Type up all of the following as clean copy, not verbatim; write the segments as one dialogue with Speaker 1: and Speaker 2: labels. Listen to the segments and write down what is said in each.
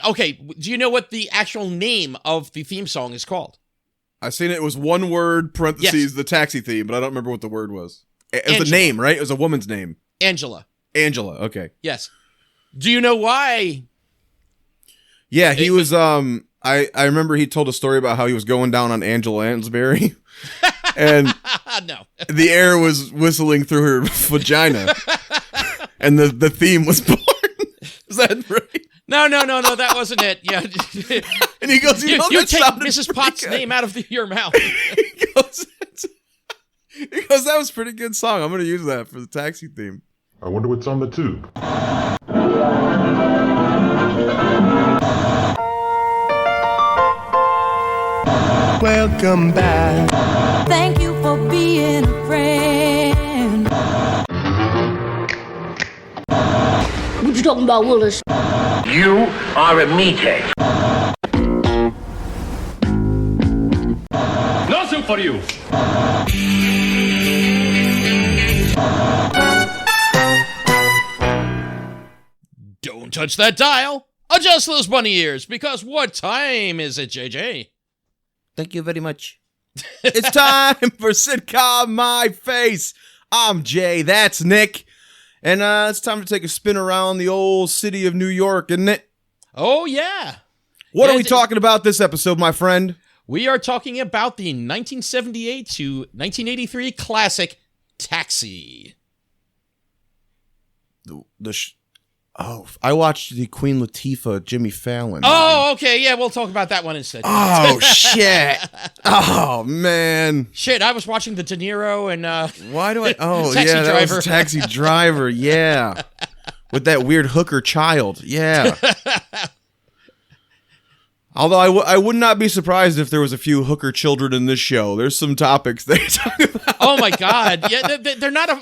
Speaker 1: Okay, do you know what the actual name of the theme song is called?
Speaker 2: I seen it. It was one word, parentheses, the taxi theme, but I don't remember what the word was. It was a name, right? It was a woman's name.
Speaker 1: Angela.
Speaker 2: Angela, okay.
Speaker 1: Yes. Do you know why?
Speaker 2: Yeah, he was, I remember he told a story about how he was going down on Angela Lansbury, and
Speaker 1: no.
Speaker 2: the air was whistling through her vagina, and the theme was born. Is that right?
Speaker 1: No, that wasn't it. Yeah.
Speaker 2: And he goes, you
Speaker 1: take Mrs. Potts' name out of your mouth.
Speaker 2: He goes, that was a pretty good song. I'm going to use that for the taxi theme.
Speaker 3: I wonder what's on the tube.
Speaker 4: Welcome back.
Speaker 5: Thank you for being a friend.
Speaker 6: What you talking about, Willis?
Speaker 7: You are a meathead.
Speaker 8: Nothing for you.
Speaker 1: Don't touch that dial. Adjust those bunny ears, because what time is it, JJ?
Speaker 2: Thank you very much. It's time for Sitcom My Face. I'm Jay, that's Nick. And it's time to take a spin around the old city of New York, isn't it?
Speaker 1: Oh, yeah.
Speaker 2: What are we talking about this episode, my friend? We
Speaker 1: are talking about the 1978 to 1983 classic Taxi.
Speaker 2: I watched the Queen Latifah, Jimmy Fallon.
Speaker 1: Oh, okay. Yeah, we'll talk about that one instead.
Speaker 2: Oh, shit. Oh, man.
Speaker 1: Shit, I was watching the De Niro and...
Speaker 2: Why do I... Oh,
Speaker 1: Taxi
Speaker 2: yeah,
Speaker 1: Driver.
Speaker 2: That was Taxi Driver, yeah. With that weird hooker child, yeah. Although I would not be surprised if there was a few hooker children in this show. There's some topics they talk about.
Speaker 1: Oh, my God. Yeah,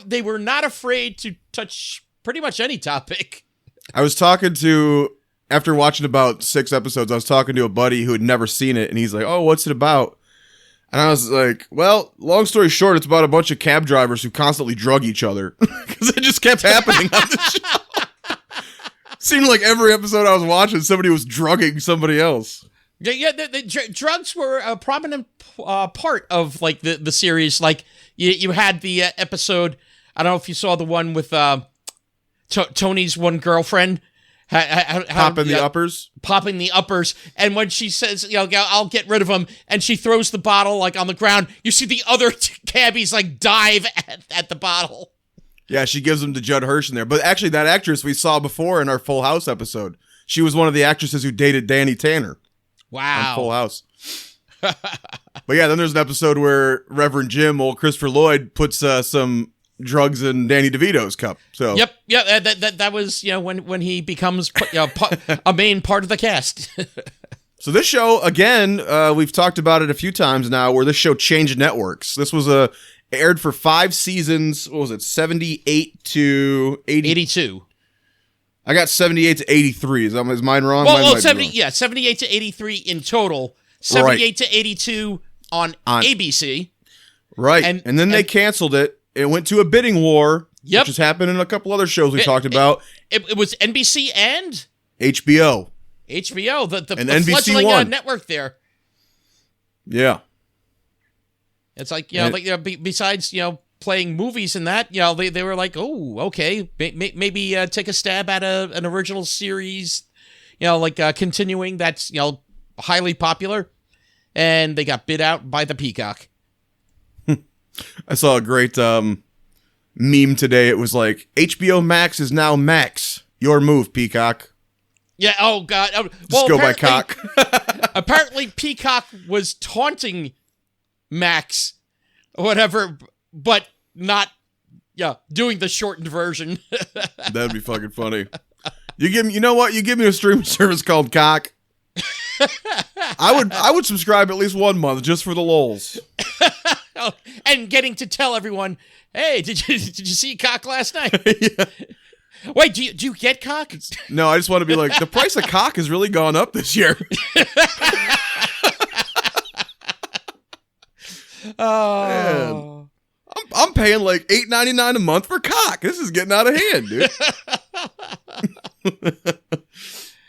Speaker 1: they were not afraid to touch pretty much any topic.
Speaker 2: I was talking to, after watching about 6 episodes, I was talking to a buddy who had never seen it, and he's like, oh, what's it about? And I was like, well, long story short, it's about a bunch of cab drivers who constantly drug each other. Because it just kept happening on the show. Seemed like every episode I was watching, somebody was drugging somebody else.
Speaker 1: Yeah, the drugs were a prominent part of, like, the series. Like, you had the episode, I don't know if you saw the one with... Tony's one girlfriend
Speaker 2: popping the uppers,
Speaker 1: and when she says, I'll get rid of him, and she throws the bottle like on the ground, you see the other cabbies like dive at the bottle.
Speaker 2: Yeah, she gives them to Judd Hirsch in there. But actually, that actress we saw before in our Full House episode, she was one of the actresses who dated Danny Tanner.
Speaker 1: Wow,
Speaker 2: on Full House. But yeah, then there's an episode where Reverend Jim, old Christopher Lloyd, puts some drugs in Danny DeVito's cup. So
Speaker 1: yep, that was when he becomes a main part of the cast.
Speaker 2: So this show again, we've talked about it a few times now, where this show changed networks. This was aired for 5 seasons. What was it? 78 to 82. I got 78 to 83. Is mine wrong?
Speaker 1: Well, 78 to 83 in total. 78 to 82 on ABC.
Speaker 2: Right, and then they canceled it. It went to a bidding war,
Speaker 1: which
Speaker 2: has happened in a couple other shows we talked about.
Speaker 1: It was NBC and
Speaker 2: HBO.
Speaker 1: The fledgling network there.
Speaker 2: Yeah.
Speaker 1: It's like, besides, playing movies and that, they were like, oh, okay, maybe take a stab at an original series, continuing that's, highly popular. And they got bid out by the Peacock.
Speaker 2: I saw a great meme today. It was like, HBO Max is now Max. Your move, Peacock.
Speaker 1: Yeah, oh, God.
Speaker 2: Just go by cock.
Speaker 1: Apparently, Peacock was taunting Max, or whatever, but not, doing the shortened version.
Speaker 2: That'd be fucking funny. You know what? You give me a streaming service called Cock. I would subscribe at least 1 month just for the lols.
Speaker 1: And getting to tell everyone, hey, did you see Cock last night?
Speaker 2: Yeah.
Speaker 1: Wait, do you get Cock?
Speaker 2: No, I just want to be like, the price of cock has really gone up this year.
Speaker 1: Oh,
Speaker 2: man. I'm paying like $8.99 a month for cock. This is getting out of hand, dude.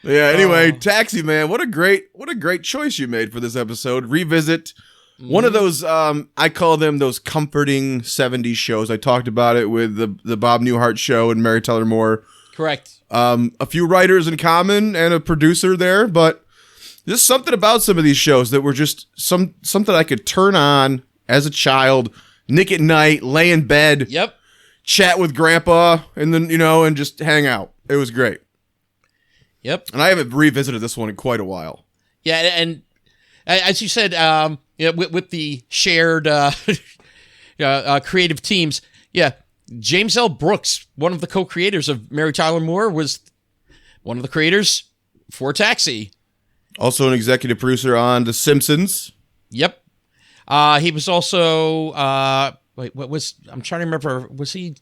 Speaker 2: Yeah. Anyway, Taxi, man, what a great choice you made for this episode. Revisit one of those. I call them those comforting '70s shows. I talked about it with the Bob Newhart show and Mary Tyler Moore.
Speaker 1: Correct.
Speaker 2: A few writers in common and a producer there, but just something about some of these shows that were just something I could turn on as a child, nick at night, lay in bed, chat with Grandpa, and then and just hang out. It was great.
Speaker 1: Yep.
Speaker 2: And I haven't revisited this one in quite a while.
Speaker 1: Yeah, and as you said, with the shared creative teams, James L. Brooks, one of the co-creators of Mary Tyler Moore, was one of the creators for Taxi.
Speaker 2: Also an executive producer on The Simpsons.
Speaker 1: Yep. He was also I'm trying to remember, was he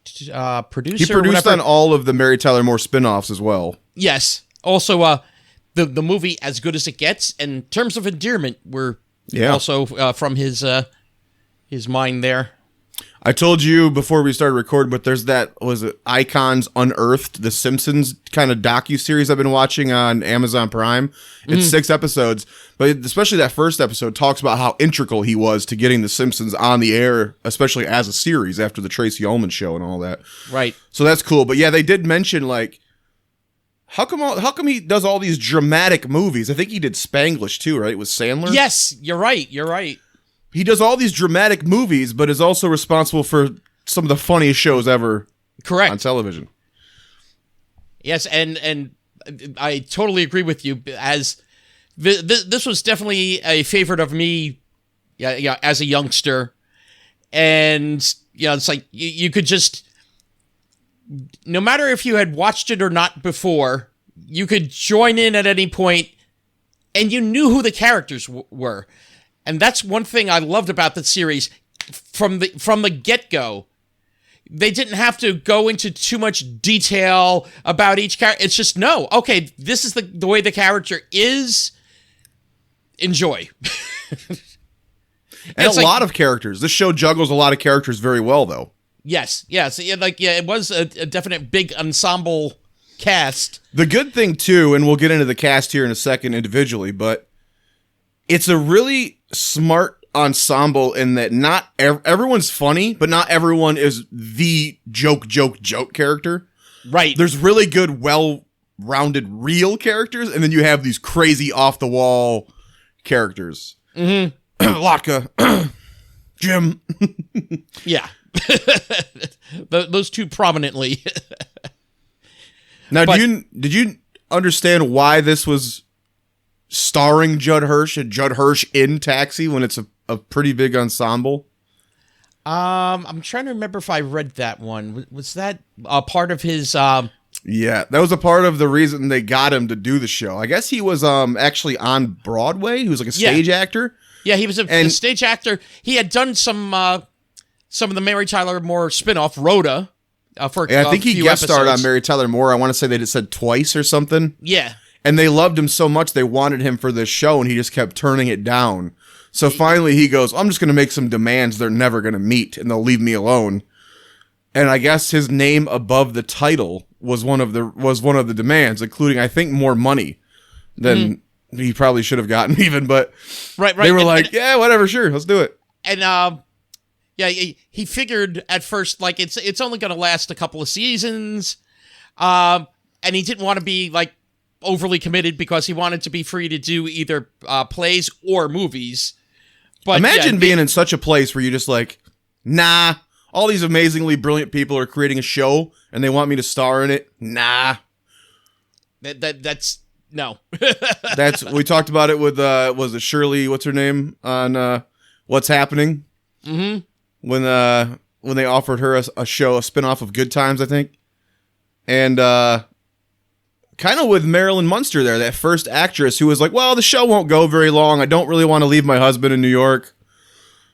Speaker 1: producer?
Speaker 2: He produced on all of the Mary Tyler Moore spinoffs as well.
Speaker 1: Yes. Also, the movie As Good as It Gets and Terms of Endearment were also from his mind there.
Speaker 2: I told you before we started recording, but there's Icons Unearthed, the Simpsons kind of docu-series I've been watching on Amazon Prime. It's 6 episodes, but especially that first episode talks about how integral he was to getting the Simpsons on the air, especially as a series after the Tracy Ullman show and all that.
Speaker 1: Right.
Speaker 2: So that's cool. But yeah, they did mention how come he does all these dramatic movies? I think he did Spanglish too, right? With Sandler?
Speaker 1: Yes, you're right.
Speaker 2: He does all these dramatic movies, but is also responsible for some of the funniest shows ever on television.
Speaker 1: Yes, and I totally agree with you. As this was definitely a favorite of me, as a youngster. And, it's like you could just, no matter if you had watched it or not before, you could join in at any point, and you knew who the characters were. And that's one thing I loved about the series from the get-go. They didn't have to go into too much detail about each character. It's just, no, okay, this is the way the character is. Enjoy.
Speaker 2: And a lot of characters. This show juggles a lot of characters very well, though.
Speaker 1: Yes. It was a definite big ensemble cast.
Speaker 2: The good thing, too, and we'll get into the cast here in a second individually, but it's a really smart ensemble in that not everyone's funny, but not everyone is the joke character.
Speaker 1: Right.
Speaker 2: There's really good, well-rounded, real characters, and then you have these crazy off-the-wall characters.
Speaker 1: Mm-hmm.
Speaker 2: Latka. Jim.
Speaker 1: Yeah. Those two prominently.
Speaker 2: Now, did you understand why this was starring Judd Hirsch and Judd Hirsch in Taxi when it's a pretty big ensemble?
Speaker 1: I'm trying to remember if I read that one. Was that a part of his?
Speaker 2: Yeah, that was a part of the reason they got him to do the show. I guess he was actually on Broadway. He was like a stage actor.
Speaker 1: Yeah, he was a stage actor. He had done some of the Mary Tyler Moore spinoff, Rhoda. For
Speaker 2: I think he guest starred
Speaker 1: episodes.
Speaker 2: on Mary Tyler Moore. I want to say they just said twice or something.
Speaker 1: Yeah.
Speaker 2: And they loved him so much they wanted him for this show, and he just kept turning it down. So finally he goes, I'm just going to make some demands they're never going to meet, and they'll leave me alone. And I guess his name above the title was one of the demands, including, I think, more money than he probably should have gotten even. But
Speaker 1: right.
Speaker 2: They were yeah, whatever, sure, let's do it.
Speaker 1: And he figured at first it's only going to last a couple of seasons, and he didn't want to be overly committed because he wanted to be free to do either plays or movies. But
Speaker 2: imagine being in such a place where you're just nah, all these amazingly brilliant people are creating a show and they want me to star in it. Nah.
Speaker 1: That's no.
Speaker 2: We talked about it with was it Shirley, what's her name, on What's Happening?
Speaker 1: Mm-hmm.
Speaker 2: When they offered her a show, a spinoff of Good Times, I think. And kind of with Marilyn Munster there, that first actress who was like, well, the show won't go very long. I don't really want to leave my husband in New York.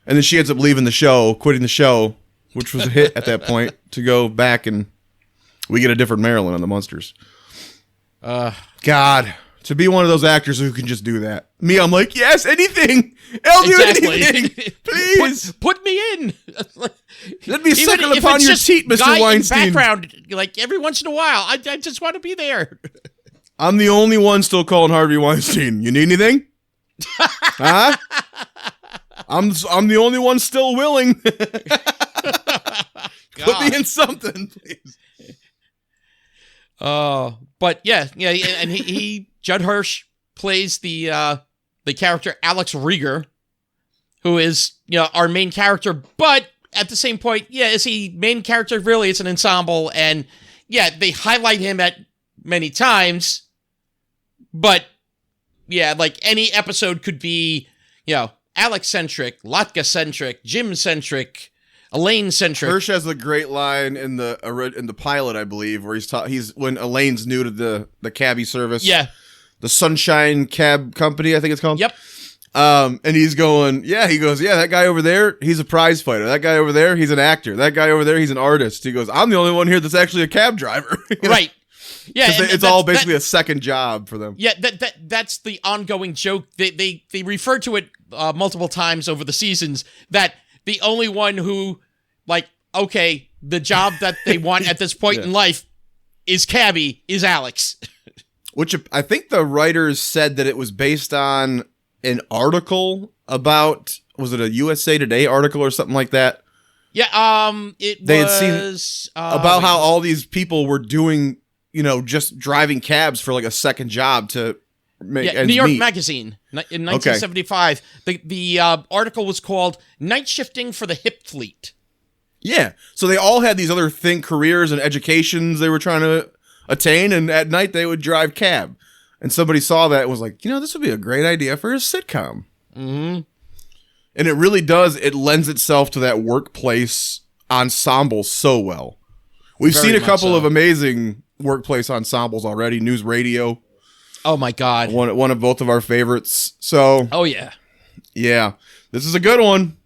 Speaker 2: And then she ends up leaving the show, quitting the show, which was a hit at that point, to go back, and we get a different Marilyn on the Munsters. God, to be one of those actors who can just do that. Me, I'm like, yes, anything. I'll do anything. Please.
Speaker 1: Put me in.
Speaker 2: Let me suckle upon your teat, Mr. Weinstein.
Speaker 1: In background, every once in a while. I just want to be there.
Speaker 2: I'm the only one still calling Harvey Weinstein. You need anything? Huh? I'm the only one still willing. Put me in something, please.
Speaker 1: But yeah, and he Judd Hirsch plays the character Alex Rieger, who is our main character, but at the same point, is he main character? Really, it's an ensemble, and they highlight him at many times, but like any episode could be, Alex-centric, Latka-centric, Jim-centric, Elaine-centric.
Speaker 2: Hirsch has a great line in the pilot, I believe, where he's when Elaine's new to the cabbie service.
Speaker 1: Yeah.
Speaker 2: The Sunshine Cab Company, I think it's called.
Speaker 1: Yep.
Speaker 2: And he goes, that guy over there, he's a prize fighter. That guy over there, he's an actor. That guy over there, he's an artist. He goes, I'm the only one here that's actually a cab driver.
Speaker 1: Right. Yeah.
Speaker 2: It's all basically a second job for them.
Speaker 1: Yeah, that's the ongoing joke. They refer to it multiple times over the seasons, that the only one who, the job that they want at this point in life is cabbie, is Alex.
Speaker 2: Which I think the writers said that it was based on an article about, was it a USA Today article or something like that?
Speaker 1: Yeah,
Speaker 2: they had seen about how all these people were doing, just driving cabs for like a second job to make ends
Speaker 1: New York
Speaker 2: meet.
Speaker 1: Magazine in 1975. The article was called "Night Shifting for the Hip Fleet."
Speaker 2: Yeah, so they all had these other careers and educations they were trying to attain, and at night they would drive cab. And somebody saw that and was like, this would be a great idea for a sitcom.
Speaker 1: Mm-hmm.
Speaker 2: And it really does. It lends itself to that workplace ensemble so well. We've
Speaker 1: Very
Speaker 2: seen a
Speaker 1: much
Speaker 2: couple
Speaker 1: so.
Speaker 2: of amazing workplace ensembles already. News Radio.
Speaker 1: Oh my God.
Speaker 2: One of both of our favorites. So.
Speaker 1: Oh yeah.
Speaker 2: Yeah. This is a good one.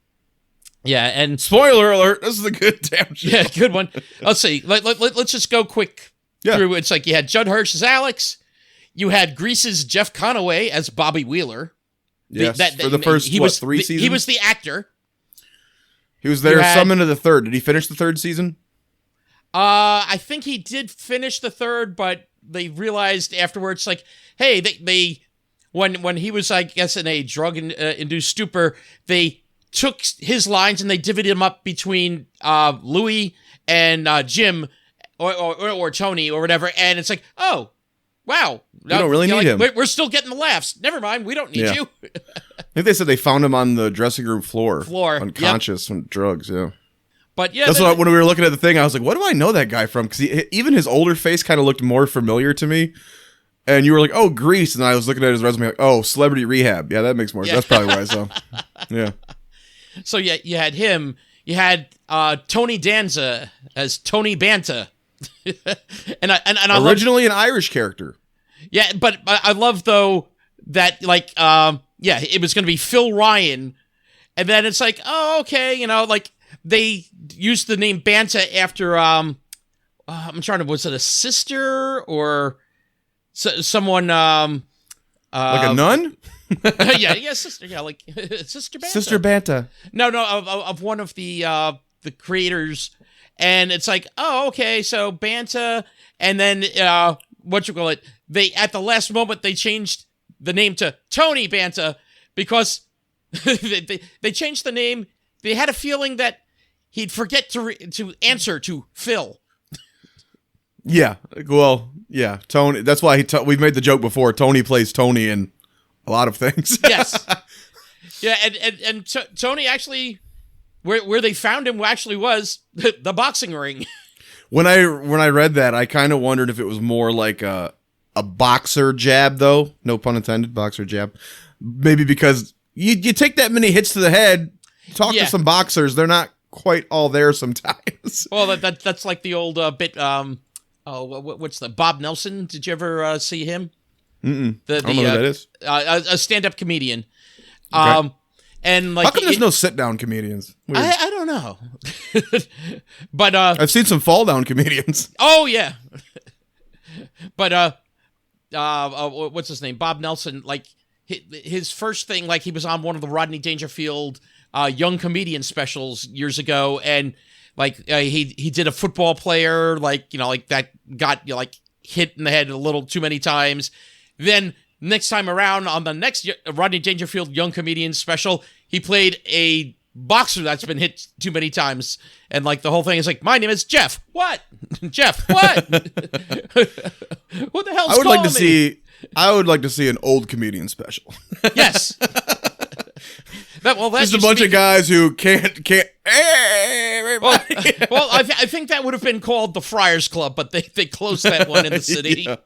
Speaker 1: Yeah, and
Speaker 2: spoiler alert, this is a good damn show.
Speaker 1: Yeah, good one. Let's see. Let's just go quick through. It's like you had Judd Hirsch as Alex. You had Grease's Jeff Conaway as Bobby Wheeler.
Speaker 2: Yes, for the first, three seasons?
Speaker 1: He was the actor.
Speaker 2: He was there some into the third. Did he finish the third season?
Speaker 1: I think he did finish the third, but they realized afterwards, like, hey, they when he was, I guess, in a drug-induced stupor, they took his lines and they divided them up between Louis and Jim or Tony or whatever, and it's like, oh, wow.
Speaker 2: We don't really need him.
Speaker 1: We're still getting the laughs. Never mind, we don't need you.
Speaker 2: I think they said they found him on the dressing room floor. Unconscious from drugs, yeah.
Speaker 1: But yeah.
Speaker 2: That's what, when we were looking at the thing, I was like, what do I know that guy from? Because even his older face kind of looked more familiar to me. And you were like, oh, Grease. And I was looking at his resume like, oh, Celebrity Rehab. Yeah, that makes more sense. That's probably why I saw. Yeah.
Speaker 1: So yeah, you had him. You had Tony Danza as Tony Banta. and I
Speaker 2: originally an Irish character.
Speaker 1: Yeah, but I love though that it was going to be Phil Ryan, and then it's like, oh, okay, like they used the name Banta after I'm trying to, was it a sister or someone
Speaker 2: like a nun?
Speaker 1: yeah, sister, like Sister Banta.
Speaker 2: Sister Banta.
Speaker 1: No, of one of the creators, and it's like, oh, okay, so Banta, and then they at the last moment they changed the name to Tony Banta because they changed the name. They had a feeling that he'd forget to answer to Phil.
Speaker 2: Yeah, well, yeah, Tony. That's why we've made the joke before. Tony plays Tony in a lot of things.
Speaker 1: Yes. Yeah, and Tony actually, where they found him actually was the boxing ring.
Speaker 2: When I read that, I kind of wondered if it was more like a boxer jab, though. No pun intended, boxer jab. Maybe because you take that many hits to the head, talk to some boxers, they're not quite all there sometimes.
Speaker 1: Well, that's like the old bit. What's the Bob Nelson? Did you ever see him?
Speaker 2: I don't know who that is.
Speaker 1: A stand-up comedian.
Speaker 2: Okay.
Speaker 1: And like,
Speaker 2: how come there's no sit-down comedians?
Speaker 1: I don't know. But
Speaker 2: I've seen some fall-down comedians.
Speaker 1: Oh yeah. But what's his name? Bob Nelson. Like his first thing, like he was on one of the Rodney Dangerfield young comedian specials years ago, and like he did a football player, like like that got hit in the head a little too many times. Then next time around on the next Rodney Dangerfield Young Comedian special, he played a boxer that's been hit too many times. And like the whole thing is like, my name is Jeff. What? Jeff, what? What the hell's calling me?
Speaker 2: I would like to see an old comedian special.
Speaker 1: Yes.
Speaker 2: Just a bunch of guys who can't.
Speaker 1: Well, I think that would have been called the Friars Club, but they closed that one in the city.
Speaker 2: Yeah.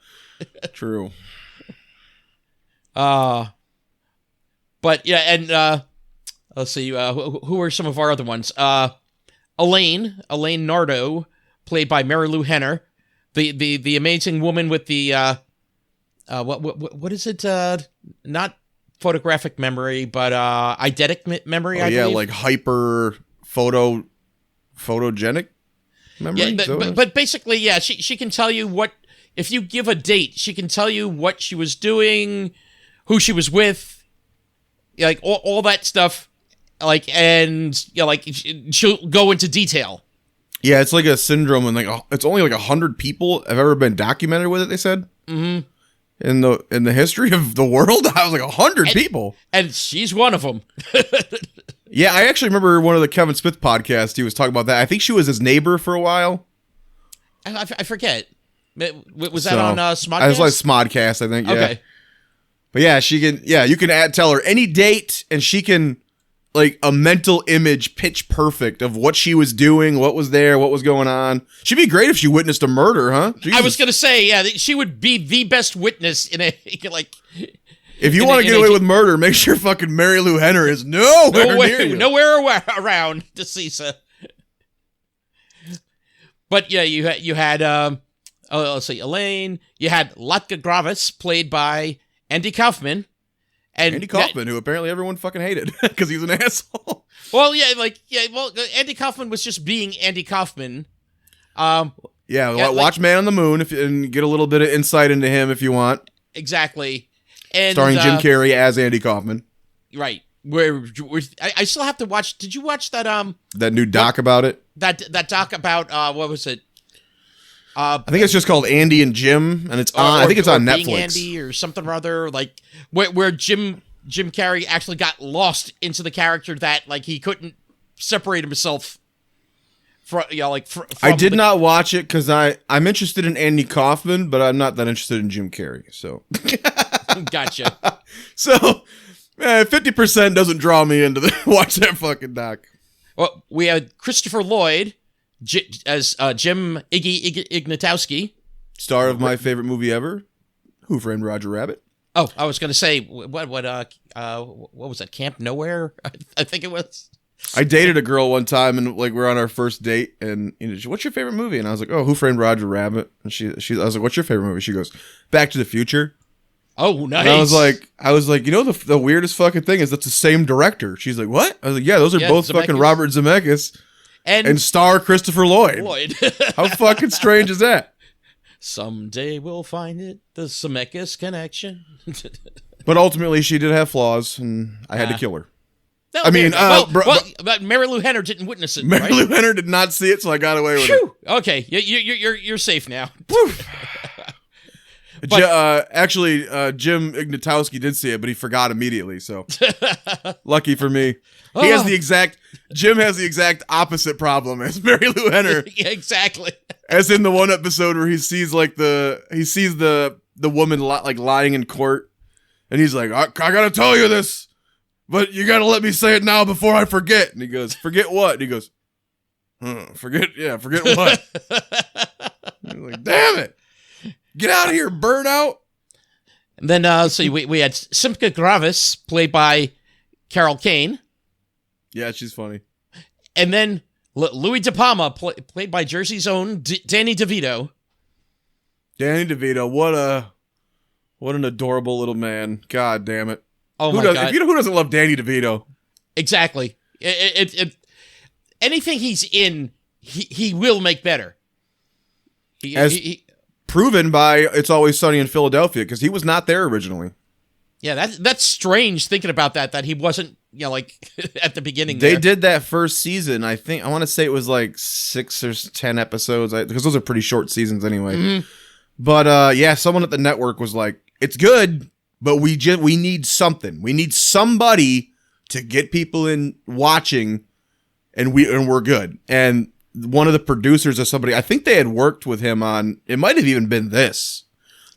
Speaker 2: True.
Speaker 1: But yeah, and let's see, who are some of our other ones? Elaine Nardo, played by Mary Lou Henner, the amazing woman with the what is it? Not photographic memory, but eidetic memory. I believe.
Speaker 2: Like hyper photogenic memory.
Speaker 1: Yeah, but basically, yeah, she can tell you what, if you give a date, she can tell you what she was doing, who she was with, like all that stuff. Like, and like she'll go into detail.
Speaker 2: Yeah, it's like a syndrome, and like it's only like 100 people have ever been documented with it. They said. Mm-hmm. In the history of the world, I was like 100 people,
Speaker 1: and she's one of them.
Speaker 2: Yeah, I actually remember one of the Kevin Smith podcasts. He was talking about that. I think she was his neighbor for a while.
Speaker 1: I forget. Was that on Smodcast?
Speaker 2: I was like Smodcast, I think. Yeah.
Speaker 1: Okay.
Speaker 2: But yeah, she can. Yeah, you can tell her any date, and she can like a mental image, pitch perfect of what she was doing, what was there, what was going on. She'd be great if she witnessed a murder, huh? Jesus.
Speaker 1: I was gonna say, yeah, she would be the best witness in a like.
Speaker 2: If you want to get away with murder, make sure fucking Mary Lou Henner is nowhere near you.
Speaker 1: Nowhere around DeCisa. But yeah, you had let's see, Elaine. You had Latka Gravis, played by Andy Kaufman. And
Speaker 2: Andy Kaufman, who apparently everyone fucking hated because he was an asshole.
Speaker 1: Well, Andy Kaufman was just being Andy Kaufman.
Speaker 2: Watch Man on the Moon and get a little bit of insight into him if you want.
Speaker 1: Exactly. And,
Speaker 2: starring Jim Carrey as Andy Kaufman.
Speaker 1: Right. Where I still have to watch. Did you watch that
Speaker 2: that new doc about it?
Speaker 1: That doc about what was it?
Speaker 2: I think it's just called Andy and Jim, and it's on. I think it's on Netflix. Being
Speaker 1: Andy or something or other, like where Jim Carrey actually got lost into the character that like he couldn't separate himself from. I
Speaker 2: did not watch it because I'm interested in Andy Kaufman, but I'm not that interested in Jim Carrey. So
Speaker 1: gotcha.
Speaker 2: So 50% doesn't draw me into watch that fucking doc.
Speaker 1: Well, we had Christopher Lloyd as Jim Ignatowski, star
Speaker 2: of my favorite movie ever, Who Framed Roger Rabbit.
Speaker 1: Oh, I was going to say what was that? Camp Nowhere? I think it was.
Speaker 2: I dated a girl one time, and like we're on our first date, and what's your favorite movie? And I was like, oh, Who Framed Roger Rabbit? And I was like, what's your favorite movie? She goes, Back to the Future.
Speaker 1: Oh, nice.
Speaker 2: And I was like, the weirdest fucking thing is that's the same director. She's like, what? I was like, yeah, those are both Zemeckis. Fucking Robert Zemeckis. And star Christopher Lloyd. How fucking strange is that?
Speaker 1: Someday we'll find it. The Zemeckis connection.
Speaker 2: But ultimately, she did have flaws, and I had to kill her.
Speaker 1: But Mary Lou Henner didn't witness it.
Speaker 2: Mary Lou Henner did not see it, so I got away with it.
Speaker 1: Okay, you're safe now.
Speaker 2: Actually, Jim Ignatowski did see it, but he forgot immediately. So lucky for me. Jim has the exact opposite problem as Mary Lou Henner.
Speaker 1: Yeah, exactly.
Speaker 2: As in the one episode where he sees the woman lying in court, and he's like, I gotta tell you this, but you gotta let me say it now before I forget. And he goes, forget what? And he goes, forget what? He's like, damn it. Get out of here, burnout.
Speaker 1: And then, we had Simca Gravis, played by Carol Kane.
Speaker 2: Yeah, she's funny.
Speaker 1: And then Louis De Palma, played by Jersey's own Danny DeVito.
Speaker 2: Danny DeVito, what an adorable little man. God damn it.
Speaker 1: Oh my God.
Speaker 2: Who doesn't love Danny DeVito?
Speaker 1: Exactly. Anything he's in, he will make better.
Speaker 2: Proven by It's Always Sunny in Philadelphia, because he was not there originally.
Speaker 1: Yeah, that's strange thinking about that he wasn't, at the beginning.
Speaker 2: They did that first season. I want to say it was like 6 or 10 episodes, because those are pretty short seasons anyway. Mm-hmm. But yeah, someone at the network was like, "It's good, but we need something. We need somebody to get people in watching, and we're good." And one of the producers of somebody, I think they had worked with him on. It might have even been this.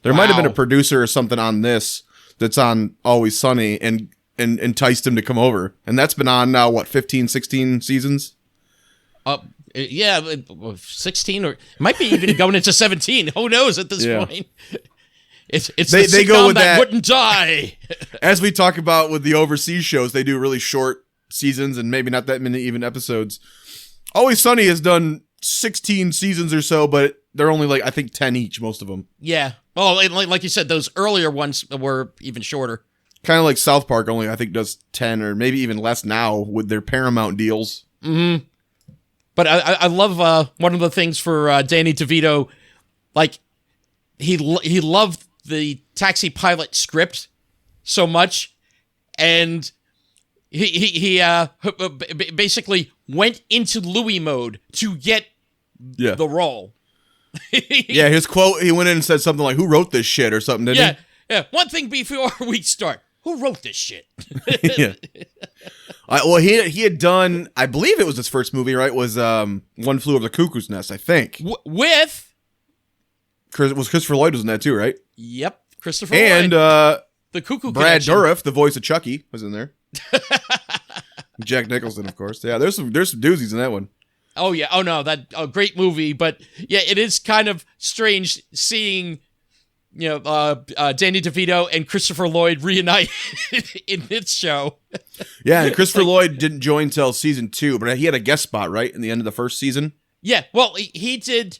Speaker 2: There might have been a producer or something on this that's on Always Sunny, and enticed him to come over. And that's been on now, what, 15, 16 seasons?
Speaker 1: Yeah, 16 or might be even going into 17. Who knows at this point? It's they go with that wouldn't die.
Speaker 2: As we talk about with the overseas shows, they do really short seasons and maybe not that many even episodes. Always Sunny has done 16 seasons or so, but they're only like, I think 10 each, most of them.
Speaker 1: Yeah. Oh, like you said, those earlier ones were even shorter.
Speaker 2: Kind of like South Park only, I think, does 10 or maybe even less now with their Paramount deals.
Speaker 1: Mm-hmm. But I love one of the things for Danny DeVito, like he loved the Taxi Pilot script so much, and he basically went into Louis mode to get the role.
Speaker 2: Yeah, his quote, he went in and said something like, "Who wrote this shit?" or something, didn't he?
Speaker 1: Yeah. One thing before we start, who wrote this shit?
Speaker 2: Yeah. Well, he had done, I believe it was his first movie, right? Was One Flew Over the Cuckoo's Nest, I think.
Speaker 1: With
Speaker 2: Christopher Lloyd was in that too, right?
Speaker 1: Yep, Christopher
Speaker 2: and,
Speaker 1: Lloyd. The Cuckoo
Speaker 2: Brad
Speaker 1: Connection.
Speaker 2: Dourif, the voice of Chucky, was in there. Jack Nicholson, of course. Yeah, there's some doozies in that one.
Speaker 1: Oh yeah. Oh no, that great movie. But yeah, it is kind of strange seeing, Danny DeVito and Christopher Lloyd reunite in this show.
Speaker 2: Yeah, and Christopher Lloyd didn't join till season 2, but he had a guest spot, right, in the end of the first season?
Speaker 1: Yeah, well, he did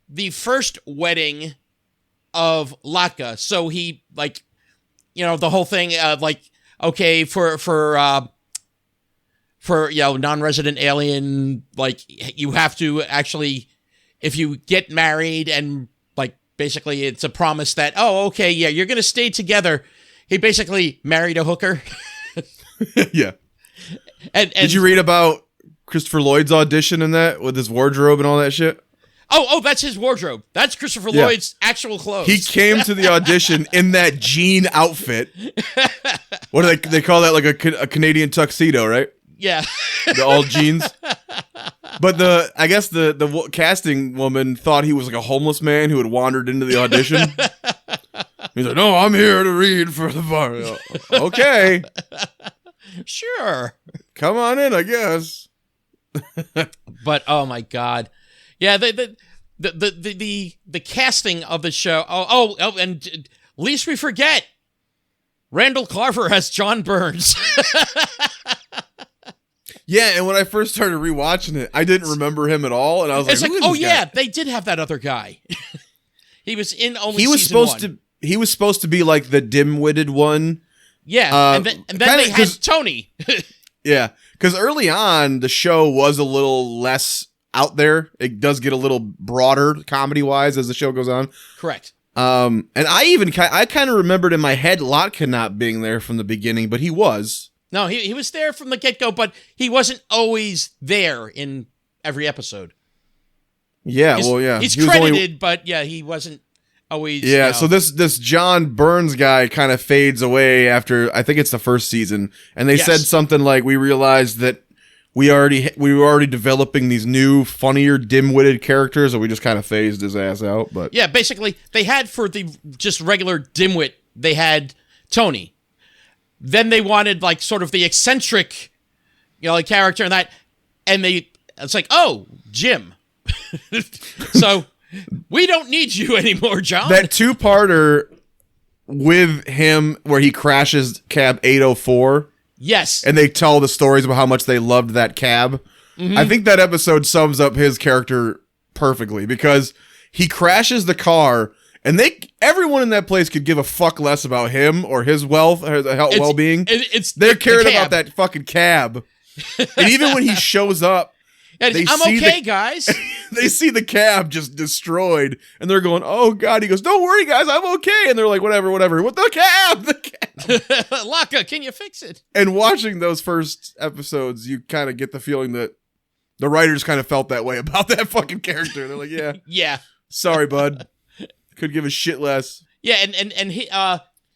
Speaker 1: the first wedding of Latka, so he, the whole thing, okay, for non-resident alien, you have to actually, if you get married and, basically, it's a promise that, you're going to stay together. He basically married a hooker.
Speaker 2: Yeah.
Speaker 1: And
Speaker 2: did you read about Christopher Lloyd's audition in that with his wardrobe and all that shit?
Speaker 1: Oh, that's his wardrobe. That's Christopher Lloyd's actual clothes.
Speaker 2: He came to the audition in that jean outfit. What do they call that? Like a Canadian tuxedo, right?
Speaker 1: Yeah.
Speaker 2: The all jeans. But I guess the casting woman thought he was like a homeless man who had wandered into the audition. He's like, "No, I'm here to read for the bar." Okay.
Speaker 1: Sure.
Speaker 2: Come on in, I guess.
Speaker 1: But oh my god. Yeah, the casting of the show. Oh, and least we forget, Randall Carver has John Burns.
Speaker 2: Yeah, and when I first started rewatching it, I didn't remember him at all, and I was like, "Who is this guy?"
Speaker 1: They did have that other guy. He was in only.
Speaker 2: He was supposed to be like the dim-witted one.
Speaker 1: Yeah, and then they had Tony.
Speaker 2: Yeah, because early on the show was a little less out there. It does get a little broader comedy-wise as the show goes on.
Speaker 1: Correct.
Speaker 2: And I kind of remembered in my head Lotka not being there from the beginning, but he was.
Speaker 1: No, he was there from the get-go, but he wasn't always there in every episode.
Speaker 2: Yeah,
Speaker 1: he's credited, but yeah, he wasn't always.
Speaker 2: Yeah, so this John Burns guy kind of fades away after, I think it's the first season, and they said something like, "We realized that we were already developing these new, funnier, dim-witted characters, and we just kind of phased his ass out." But
Speaker 1: yeah, basically, they had for the just regular dimwit, they had Tony. Then they wanted sort of the eccentric, character and that, and it's like, oh, Jim. So we don't need you anymore, John.
Speaker 2: That two-parter with him where he crashes cab 804.
Speaker 1: Yes.
Speaker 2: And they tell the stories about how much they loved that cab. Mm-hmm. I think that episode sums up his character perfectly because he crashes the car and everyone in that place could give a fuck less about him or his wealth or well-being. They're caring about that fucking cab. And even when he shows up,
Speaker 1: I'm okay, guys.
Speaker 2: They see the cab just destroyed, and they're going, "Oh God!" He goes, "Don't worry, guys, I'm okay." And they're like, "Whatever." What the cab?
Speaker 1: Laka, can you fix it?
Speaker 2: And watching those first episodes, you kind of get the feeling that the writers kind of felt that way about that fucking character. They're like, "Yeah,
Speaker 1: yeah,
Speaker 2: sorry, bud." Could give a shit less.
Speaker 1: Yeah, and he,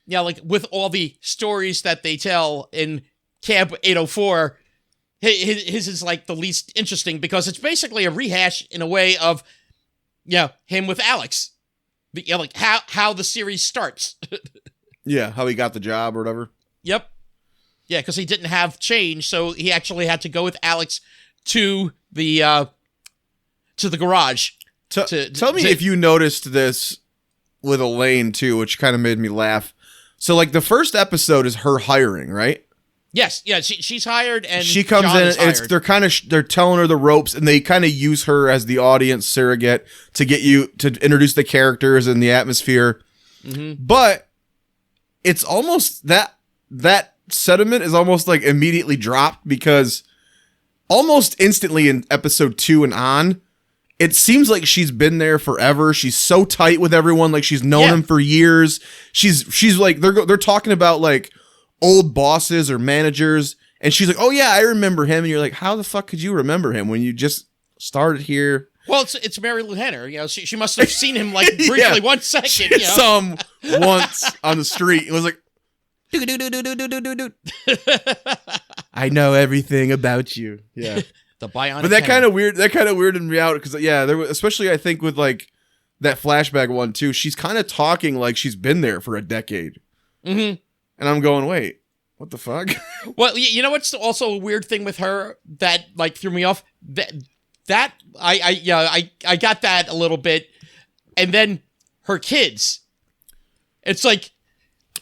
Speaker 1: like with all the stories that they tell in Camp 804, his is like the least interesting because it's basically a rehash in a way of, him with Alex. Like how the series starts.
Speaker 2: Yeah, how he got the job or whatever.
Speaker 1: Yep. Yeah, because he didn't have change, so he actually had to go with Alex to the garage.
Speaker 2: Tell me if you noticed this with Elaine too, which kind of made me laugh. So like the first episode is her hiring, right?
Speaker 1: Yes, yeah, she's hired and
Speaker 2: she comes
Speaker 1: John
Speaker 2: in
Speaker 1: is
Speaker 2: and
Speaker 1: hired.
Speaker 2: they're telling her the ropes and they kind of use her as the audience surrogate to get you to introduce the characters and the atmosphere.
Speaker 1: Mm-hmm.
Speaker 2: But it's almost that sentiment is almost like immediately dropped because almost instantly in episode 2 and on, it seems like she's been there forever. She's so tight with everyone, like she's known him for years. She's like they're talking about like old bosses or managers, and she's like, "Oh yeah, I remember him." And you're like, "How the fuck could you remember him when you just started here?"
Speaker 1: Well, it's Mary Lou Henner. She must have seen him like briefly 1 second.
Speaker 2: She saw him once on the street. It was like, I know everything about you. Yeah.
Speaker 1: The bionic.
Speaker 2: But that kind of weird. That kind of weirded me out because there was, especially I think with like that flashback one too. She's kind of talking like she's been there for a decade.
Speaker 1: Mm-hmm.
Speaker 2: And I'm going, wait, what the fuck?
Speaker 1: Well, you know what's also a weird thing with her that like threw me off? That I got that a little bit, and then her kids. It's like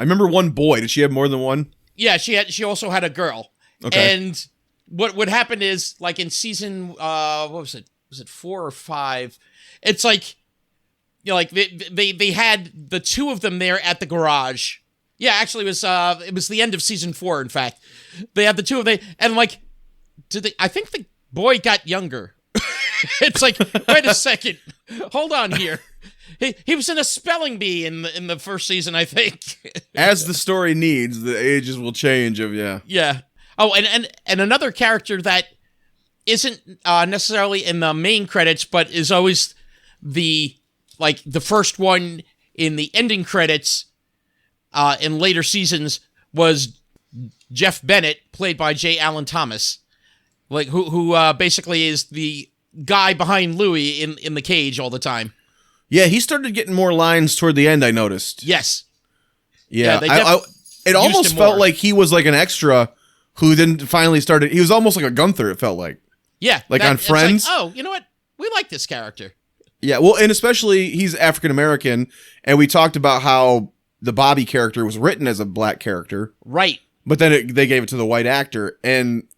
Speaker 2: I remember one boy. Did she have more than one?
Speaker 1: Yeah, she also had a girl.
Speaker 2: Okay.
Speaker 1: And what happened is like in season what was it? Was it 4 or 5? It's like like they had the two of them there at the garage. Yeah, actually it was the end of season 4, in fact. They had the two of them and like I think the boy got younger. It's like, wait a second. Hold on here. He was in a spelling bee in the first season, I think.
Speaker 2: As the story needs, the ages will change
Speaker 1: Yeah. Oh, and another character that isn't necessarily in the main credits, but is always the first one in the ending credits in later seasons was Jeff Bennett, played by J. Allen Thomas, like who basically is the guy behind Louis in the cage all the time.
Speaker 2: Yeah, he started getting more lines toward the end, I noticed.
Speaker 1: Yes.
Speaker 2: Yeah,
Speaker 1: they
Speaker 2: it almost felt like he was like an extra who then finally started. He was almost like a Gunther, it felt like.
Speaker 1: Yeah.
Speaker 2: Like on Friends.
Speaker 1: Like, oh, you know what? We like this character.
Speaker 2: Yeah, well, and especially he's African-American, and we talked about how the Bobby character was written as a black character.
Speaker 1: Right.
Speaker 2: But then they gave it to the white actor, and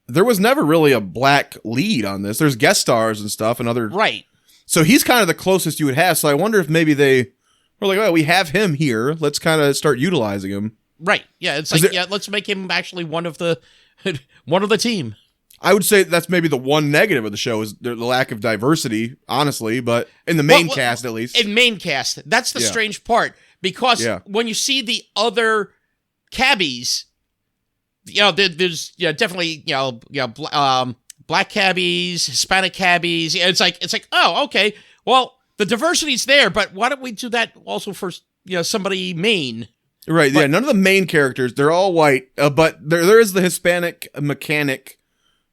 Speaker 2: there was never really a black lead on this. There's guest stars and stuff and other...
Speaker 1: Right.
Speaker 2: So he's kind of the closest you would have, so I wonder if maybe they were like, oh, we have him here. Let's kind of start utilizing him.
Speaker 1: Right. Yeah, it's like, let's make him actually one of the team.
Speaker 2: I would say that's maybe the one negative of the show is the lack of diversity, honestly, but in the main cast at least.
Speaker 1: In main cast. That's the strange part, because when you see the other cabbies, there's definitely black cabbies, Hispanic cabbies. It's like, oh, okay. Well, the diversity's there, but why don't we do that also for somebody main?
Speaker 2: Right. None of the main characters, they're all white, but there is the Hispanic mechanic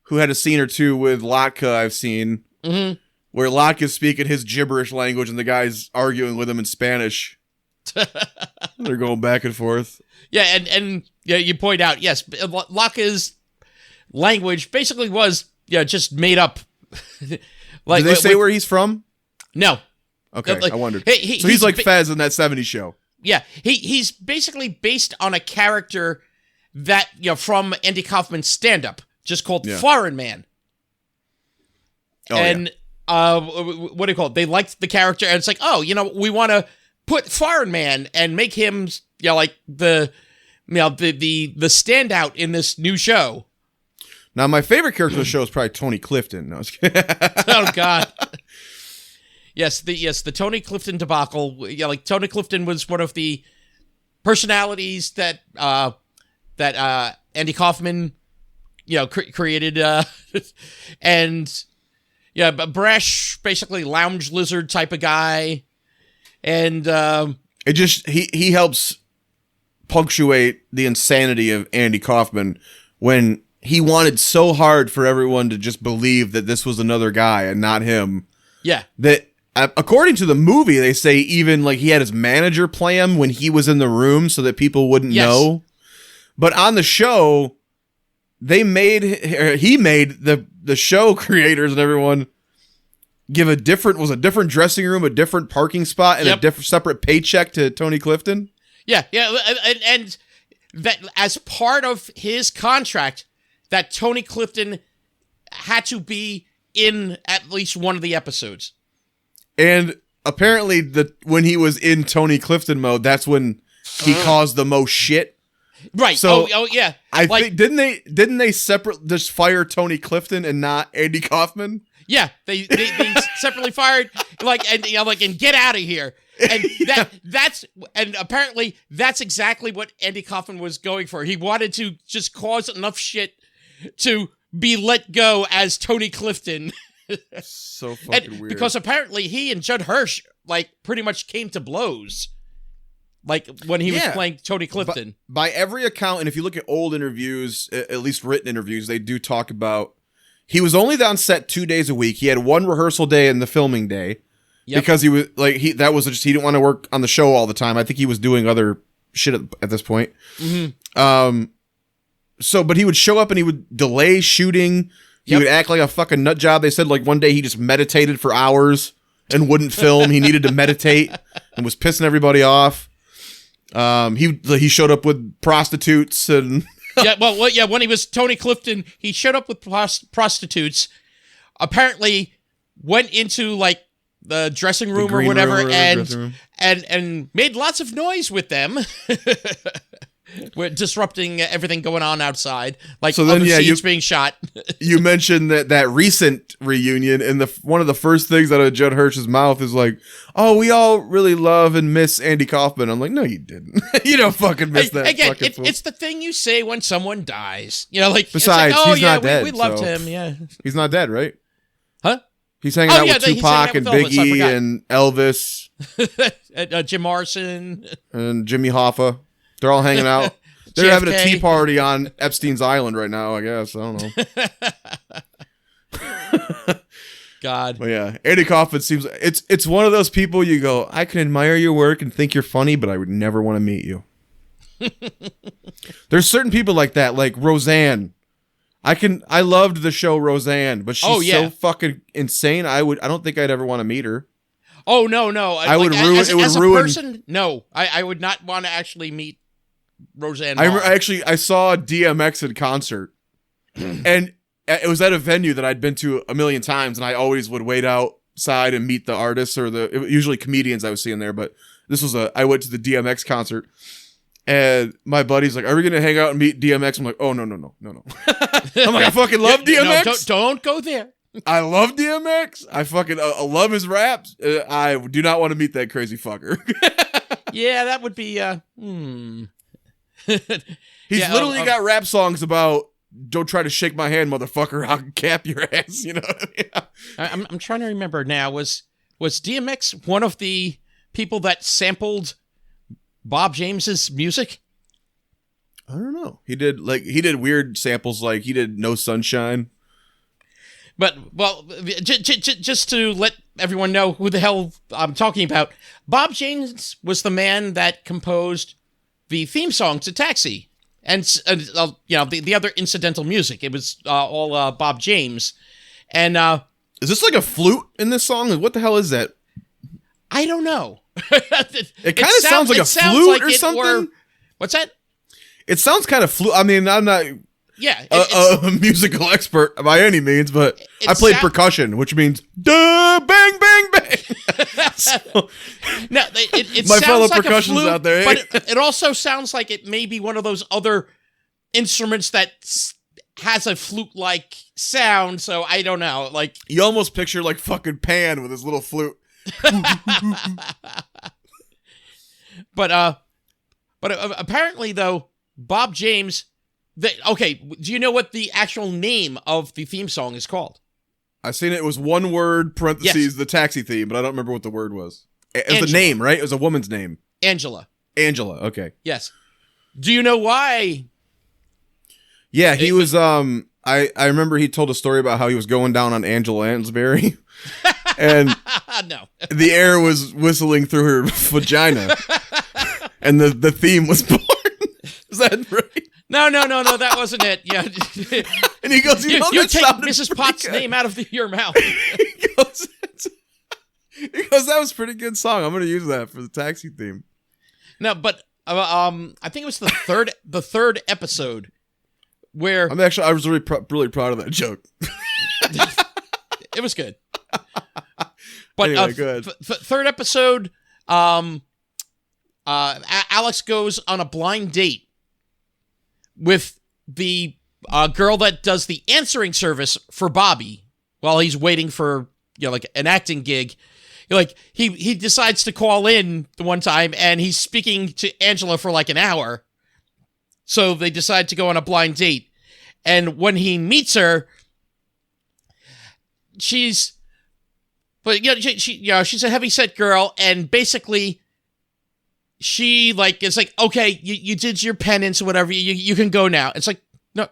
Speaker 2: who had a scene or two with Latka I've seen, where Latka's speaking his gibberish language and the guy's arguing with him in Spanish. They're going back and forth.
Speaker 1: Yeah, and you point out, yes, Latka's language basically was just made up.
Speaker 2: Did they say where he's from?
Speaker 1: No.
Speaker 2: Okay, I wondered.
Speaker 1: So
Speaker 2: he's like Fez in that 70s show.
Speaker 1: Yeah, he's basically based on a character that from Andy Kaufman's stand-up, just called Foreign Man.
Speaker 2: Oh,
Speaker 1: and what do you call it? They liked the character, and it's like, oh, we want to put Foreign Man and make him like the standout in this new show.
Speaker 2: Now, my favorite character of the show is probably Tony Clifton. No, I was kidding.
Speaker 1: Oh God. Yes, the Tony Clifton debacle. Yeah, like Tony Clifton was one of the personalities that Andy Kaufman, created, and brash, basically lounge lizard type of guy, And
Speaker 2: it just he helps punctuate the insanity of Andy Kaufman when he wanted so hard for everyone to just believe that this was another guy and not him.
Speaker 1: Yeah.
Speaker 2: That according to the movie, they say even like he had his manager play him when he was in the room so that people wouldn't know. But on the show, he made the show creators and everyone give a different dressing room, a different parking spot, and a different separate paycheck to Tony Clifton.
Speaker 1: Yeah, and that as part of his contract, that Tony Clifton had to be in at least one of the episodes.
Speaker 2: And apparently, when he was in Tony Clifton mode, that's when he caused the most shit.
Speaker 1: Right.
Speaker 2: So,
Speaker 1: yeah.
Speaker 2: I think didn't they separate just fire Tony Clifton and not Andy Kaufman?
Speaker 1: Yeah, they separately fired and get out of here. And and apparently that's exactly what Andy Kaufman was going for. He wanted to just cause enough shit to be let go as Tony Clifton.
Speaker 2: So fucking weird.
Speaker 1: Because apparently he and Judd Hirsch pretty much came to blows. When he was playing Tony Clifton.
Speaker 2: By every account, and if you look at old interviews, at least written interviews, they do talk about he was only on set 2 days a week. He had one rehearsal day and the filming day. Yep. Because he was he didn't want to work on the show all the time. I think he was doing other shit at this point. Mm-hmm. But he would show up and he would delay shooting. He would act like a fucking nut job. They said one day he just meditated for hours and wouldn't film. He needed to meditate and was pissing everybody off. He showed up with prostitutes and
Speaker 1: when he was Tony Clifton, he showed up with prostitutes. Apparently, went into the dressing room or whatever, and made lots of noise with them. We're disrupting everything going on outside, scenes being shot.
Speaker 2: You mentioned that recent reunion, and one of the first things out of Judd Hirsch's mouth is "Oh, we all really love and miss Andy Kaufman." I'm like, no, you didn't. You don't fucking miss that.
Speaker 1: Again, it's the thing you say when someone dies.
Speaker 2: Besides, he's not dead.
Speaker 1: We loved him. Yeah,
Speaker 2: he's not dead, right?
Speaker 1: Huh?
Speaker 2: He's hanging out with Tupac and Biggie and Elvis,
Speaker 1: Jim Morrison
Speaker 2: and Jimmy Hoffa. They're all hanging out. They're having a tea party on Epstein's Island right now, I guess. I don't know.
Speaker 1: God.
Speaker 2: But yeah, Andy Kaufman seems... It's one of those people you go, I can admire your work and think you're funny, but I would never want to meet you. There's certain people like that, like Roseanne. I loved the show Roseanne, but she's so fucking insane. I don't think I'd ever want to meet her.
Speaker 1: Oh, no.
Speaker 2: I would ruin...
Speaker 1: As a person, no. I would not want to actually meet Roseanne.
Speaker 2: I saw DMX in concert, and it was at a venue that I'd been to a million times, and I always would wait outside and meet the artists or usually comedians I was seeing there. But I went to the DMX concert, and my buddy's like, "Are we gonna hang out and meet DMX?" I'm like, "Oh no." I'm like, I fucking love DMX.
Speaker 1: No, don't go there.
Speaker 2: I love DMX. I fucking I love his raps. I do not want to meet that crazy fucker.
Speaker 1: Yeah, that would be
Speaker 2: He's literally got rap songs about "Don't try to shake my hand, motherfucker. I'll cap your ass." You know what I mean?
Speaker 1: I'm trying to remember now. Was DMX one of the people that sampled Bob James's music?
Speaker 2: I don't know. He did weird samples, like he did "No Sunshine."
Speaker 1: But just to let everyone know who the hell I'm talking about, Bob James was the man that composed the theme song to Taxi, and the other incidental music. It was all Bob James, and
Speaker 2: is this like a flute in this song? What the hell is that?
Speaker 1: I don't know.
Speaker 2: It kind of sounds like a flute or something.
Speaker 1: What's that?
Speaker 2: It sounds kind of flute. I mean, I'm not a musical expert by any means, but I played percussion, which means duh, bang, bang, bang.
Speaker 1: No, it
Speaker 2: my
Speaker 1: sounds
Speaker 2: fellow
Speaker 1: like
Speaker 2: percussionists
Speaker 1: a flute,
Speaker 2: out there.
Speaker 1: But it also sounds like it may be one of those other instruments that has a flute-like sound. So I don't know. Like
Speaker 2: you almost picture like fucking Pan with his little flute.
Speaker 1: But apparently though, Bob James. Do you know what the actual name of the theme song is called?
Speaker 2: I seen it was one word, parentheses, the Taxi theme, but I don't remember what the word was. It was a name, right? It was a woman's name.
Speaker 1: Angela.
Speaker 2: Angela. Okay.
Speaker 1: Yes. Do you know why?
Speaker 2: Yeah, he was. I remember he told a story about how he was going down on Angela Lansbury, and
Speaker 1: No.
Speaker 2: the air was whistling through her vagina, and the theme was born. Is that right?
Speaker 1: No, that wasn't it. Yeah.
Speaker 2: And he goes,
Speaker 1: you
Speaker 2: that
Speaker 1: take
Speaker 2: sounded
Speaker 1: Mrs.
Speaker 2: pretty
Speaker 1: Potts'
Speaker 2: good."
Speaker 1: name out of your mouth.
Speaker 2: He goes, that was a pretty good song. I'm going to use that for the taxi theme.
Speaker 1: No, but I think it was the third episode where
Speaker 2: I was really proud of that joke.
Speaker 1: it was good. But
Speaker 2: Anyway, go ahead.
Speaker 1: Third episode, Alex goes on a blind date with the girl that does the answering service for Bobby while he's waiting for like an acting gig. Like he decides to call in the one time and he's speaking to Angela for like an hour. So they decide to go on a blind date. And when he meets her, she's a heavyset girl, and basically she it's like, okay, you did your penance or whatever, you can go now. It's like, no,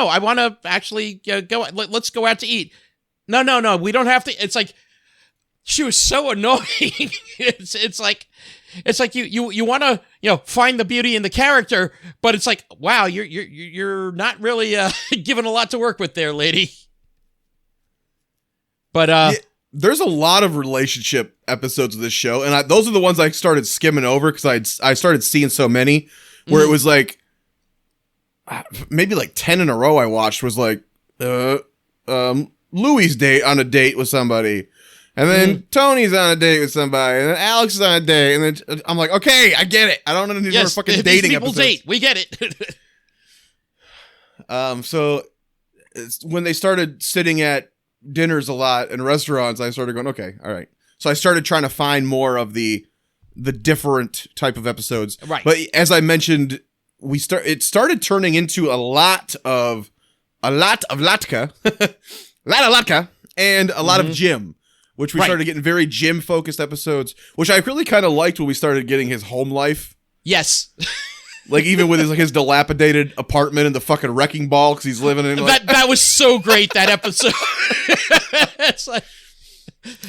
Speaker 1: I want to actually go. Let's go out to eat. No, we don't have to. It's like she was so annoying. it's like you want to find the beauty in the character, but it's like, wow, you're not really given a lot to work with there, lady. But
Speaker 2: there's a lot of relationship episodes of this show, and those are the ones I started skimming over because I started seeing so many where it was like maybe like 10 in a row I watched was like Louie's on a date with somebody, and then Tony's on a date with somebody, and then Alex is on a date, and then I'm like, okay, I get it. I don't know these more fucking dating
Speaker 1: people
Speaker 2: episodes.
Speaker 1: Date. We get it.
Speaker 2: So when they started sitting at dinners a lot in restaurants, I started going, okay, all right. So I started trying to find more of the different type of episodes.
Speaker 1: Right.
Speaker 2: But as I mentioned, it started turning into a lot of Latka, Latka, and a lot of Jim, which we started getting very Jim focused episodes, which I really kind of liked when we started getting his home life.
Speaker 1: Yes.
Speaker 2: Like even with his dilapidated apartment and the fucking wrecking ball because he's living in
Speaker 1: that was so great, that episode. It's like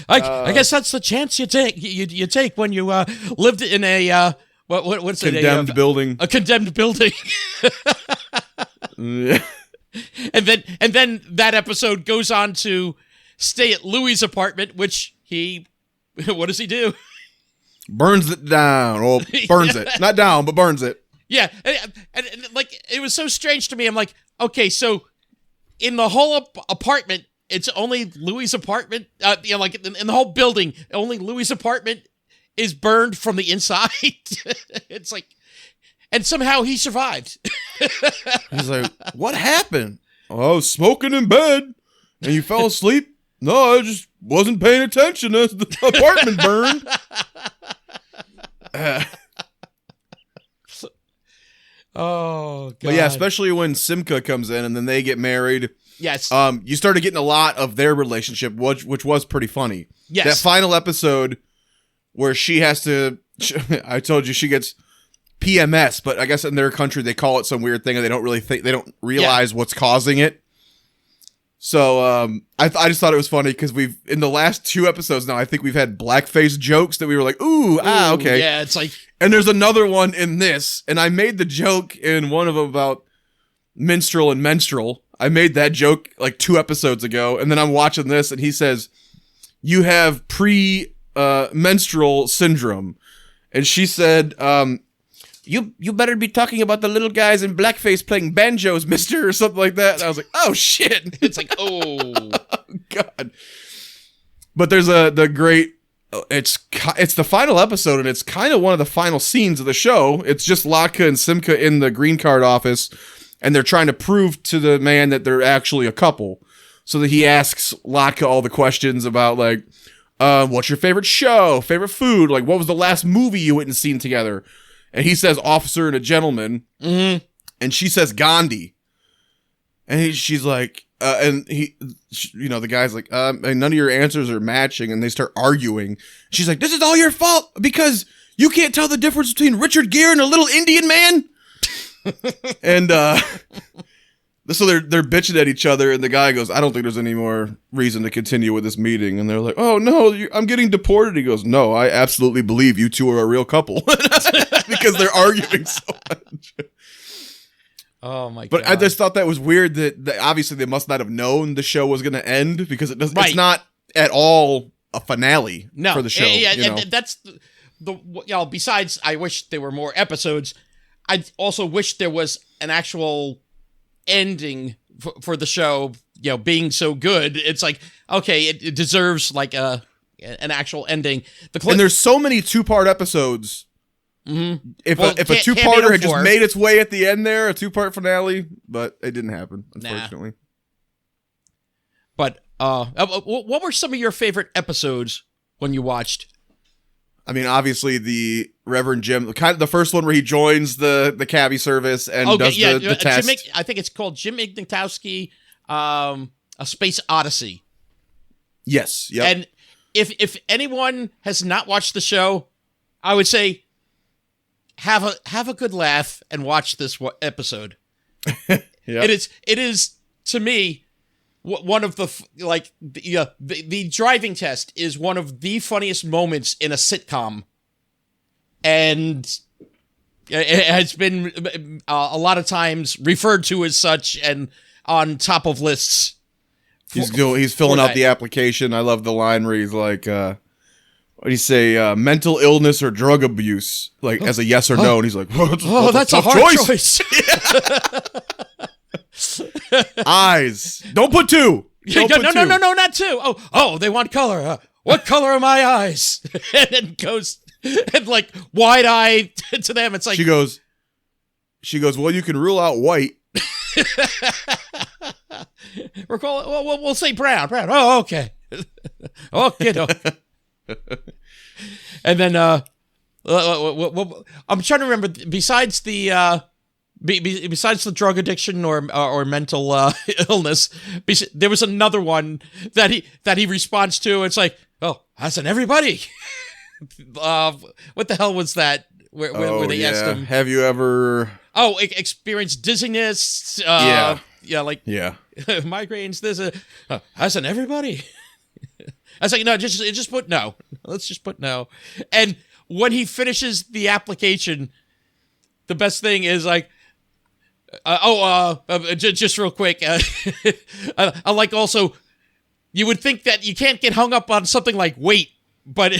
Speaker 1: I guess that's the chance you take. You take when you lived in a what's
Speaker 2: condemned building.
Speaker 1: A condemned building.
Speaker 2: Yeah.
Speaker 1: And then that episode goes on to stay at Louie's apartment, which what does he do?
Speaker 2: Burns it down. Well, burns it. Not down, but burns it.
Speaker 1: Yeah, and like it was so strange to me. I'm like, okay, so in the whole apartment, it's only Louie's apartment. Like in the whole building, only Louie's apartment is burned from the inside. It's like, and somehow he survived.
Speaker 2: He's like, what happened? Oh, I was smoking in bed, and you fell asleep. No, I just wasn't paying attention as the apartment burned.
Speaker 1: Oh, God.
Speaker 2: But yeah, especially when Simca comes in and then they get married.
Speaker 1: Yes.
Speaker 2: You started getting a lot of their relationship, which was pretty funny.
Speaker 1: Yes.
Speaker 2: That final episode where she has to, I told you she gets PMS, but I guess in their country they call it some weird thing and they don't realize what's causing it. So I just thought it was funny because in the last 2 episodes now, I think we've had blackface jokes that we were like, ooh, okay.
Speaker 1: Yeah, it's like.
Speaker 2: And there's another one in this, and I made the joke in one of them about minstrel and menstrual. I made that joke like 2 episodes ago, and then I'm watching this, and he says, you have pre-menstrual syndrome. And she said, you better be talking about the little guys in blackface playing banjos, mister, or something like that. And I was like, oh, shit.
Speaker 1: It's like, oh.
Speaker 2: God. But there's the great... It's the final episode, and it's kind of one of the final scenes of the show. It's just Latka and Simca in the green card office, and they're trying to prove to the man that they're actually a couple. So that he asks Latka all the questions about, like, what's your favorite show, favorite food, like, what was the last movie you went and seen together? And he says Officer and a Gentleman, and she says Gandhi. And she's like, the guy's like, and none of your answers are matching. And they start arguing. She's like, this is all your fault because you can't tell the difference between Richard Gere and a little Indian man. And so they're bitching at each other. And the guy goes, I don't think there's any more reason to continue with this meeting. And they're like, oh, no, I'm getting deported. He goes, no, I absolutely believe you two are a real couple. Because they're arguing so much.
Speaker 1: Oh my god!
Speaker 2: But I just thought that was weird that obviously they must not have known the show was going to end because it doesn't. Right. It's not at all a finale for the show.
Speaker 1: Yeah, and that's the besides, I wish there were more episodes. I also wish there was an actual ending for the show. Being so good, it's like okay, it deserves like an actual ending.
Speaker 2: And there's so many 2-part episodes. Mm-hmm. If a 2-parter had just made its way at the end there, a 2-part finale, but it didn't happen, unfortunately.
Speaker 1: Nah. But what were some of your favorite episodes when you watched?
Speaker 2: I mean, obviously the Reverend Jim, the first one where he joins the cabbie service and does the test.
Speaker 1: I think it's called Jim Ignatowski, A Space Odyssey.
Speaker 2: Yes. Yep.
Speaker 1: And if anyone has not watched the show, I would say have a good laugh and watch this episode. Yep. It is to me one of the driving test is one of the funniest moments in a sitcom, and it has been a lot of times referred to as such and on top of lists.
Speaker 2: He's filling out the application. I love the line where he's like, what do you say, mental illness or drug abuse, like as a yes or no, and he's like, that's a hard choice. Eyes. Don't put 2.
Speaker 1: No, not 2. Oh, they want color. What color are my eyes? And then goes and like wide eye to them. It's like
Speaker 2: she goes. Well, you can rule out white.
Speaker 1: We'll say brown. Oh, okay. Okay. And then I'm trying to remember. Besides the drug addiction or mental illness, there was another one that he responds to. It's like, oh, hasn't everybody? What the hell was that? Where they asked him,
Speaker 2: have you ever
Speaker 1: experienced dizziness? Migraines. Hasn't everybody? I was like, no, just put no. Let's just put no. And when he finishes the application, the best thing is like, just real quick. I like also, you would think that you can't get hung up on something like weight, but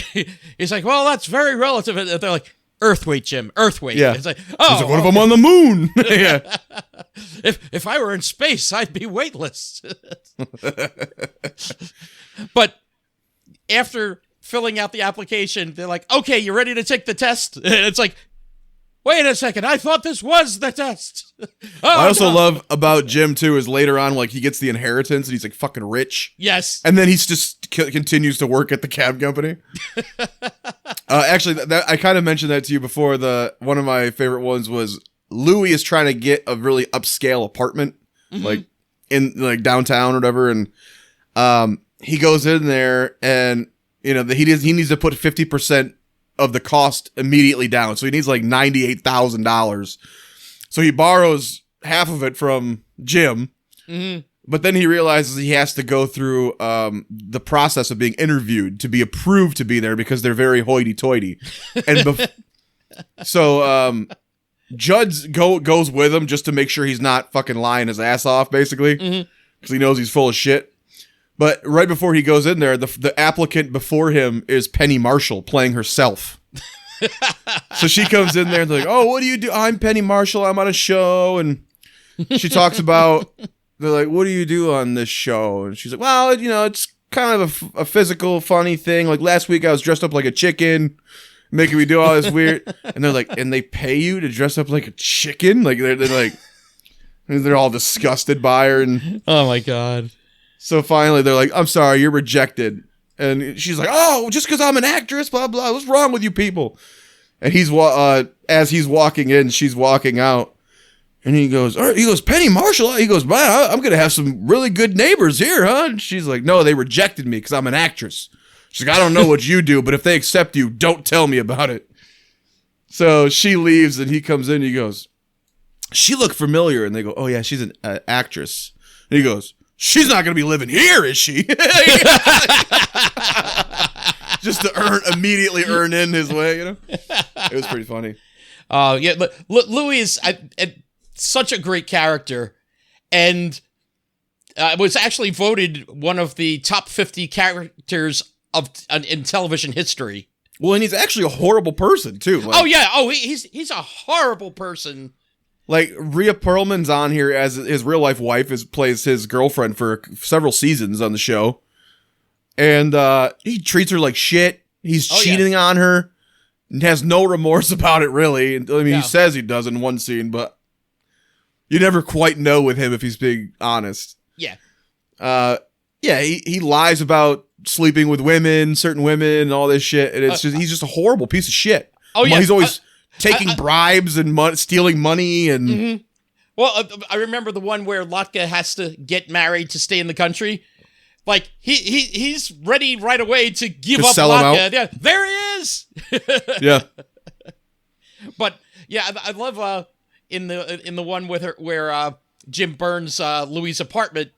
Speaker 1: he's like, well, that's very relative. And they're like, earth weight, Jim, earth weight.
Speaker 2: Yeah.
Speaker 1: It's like,
Speaker 2: he's like, what if I'm on the moon? Yeah.
Speaker 1: If I were in space, I'd be weightless. But after filling out the application, they're like, okay, you ready to take the test? And it's like, wait a second, I thought this was the test.
Speaker 2: I also love about Jim, too, is later on, like, he gets the inheritance and he's, like, fucking rich.
Speaker 1: Yes.
Speaker 2: And then he's just continues to work at the cab company. Actually, I kind of mentioned that to you before. One of my favorite ones was Louis is trying to get a really upscale apartment, like, in, like, downtown or whatever, and he goes in there and, he needs to put 50% of the cost immediately down. So he needs like $98,000. So he borrows half of it from Jim, but then he realizes he has to go through the process of being interviewed to be approved to be there because they're very hoity-toity. And so Judd goes with him just to make sure he's not fucking lying his ass off, basically, because he knows he's full of shit. But right before he goes in there, the applicant before him is Penny Marshall playing herself. So she comes in there and they're like, oh, what do you do? I'm Penny Marshall. I'm on a show. And she talks about, they're like, what do you do on this show? And she's like, well, it's kind of a physical, funny thing. Like last week I was dressed up like a chicken, making me do all this weird. And they're like, and they pay you to dress up like a chicken? Like they're like, they're all disgusted by her. And
Speaker 1: oh my God.
Speaker 2: So finally, they're like, I'm sorry, you're rejected. And she's like, oh, just because I'm an actress, blah, blah. What's wrong with you people? And as he's walking in, she's walking out. And he goes, all right, he goes, Penny Marshall. He goes, man, I'm going to have some really good neighbors here, huh? And she's like, no, they rejected me because I'm an actress. She's like, I don't know what you do, but if they accept you, don't tell me about it. So she leaves and he comes in and he goes, she looked familiar. And they go, oh yeah, she's an actress. And he goes, she's not going to be living here, is she? Just to immediately earn in his way, you know? It was pretty funny.
Speaker 1: Yeah, Louis is such a great character, and was actually voted one of the top 50 characters in television history.
Speaker 2: Well, and he's actually a horrible person too.
Speaker 1: Oh yeah, he's a horrible person.
Speaker 2: Like Rhea Perlman's on here as his real life wife, plays his girlfriend for several seasons on the show, and he treats her like shit. He's cheating on her. And has no remorse about it, really. I mean, he says he does in one scene, but you never quite know with him if he's being honest.
Speaker 1: Yeah.
Speaker 2: He lies about sleeping with certain women, and all this shit, and he's just a horrible piece of shit.
Speaker 1: Oh yeah,
Speaker 2: he's always taking bribes and stealing money, and.
Speaker 1: Mm-hmm. Well, I remember the one where Latka has to get married to stay in the country. Like he's ready right away to give up Latka. Yeah, there he is.
Speaker 2: Yeah.
Speaker 1: But yeah, I love in the one with her where Jim burns Louis' apartment.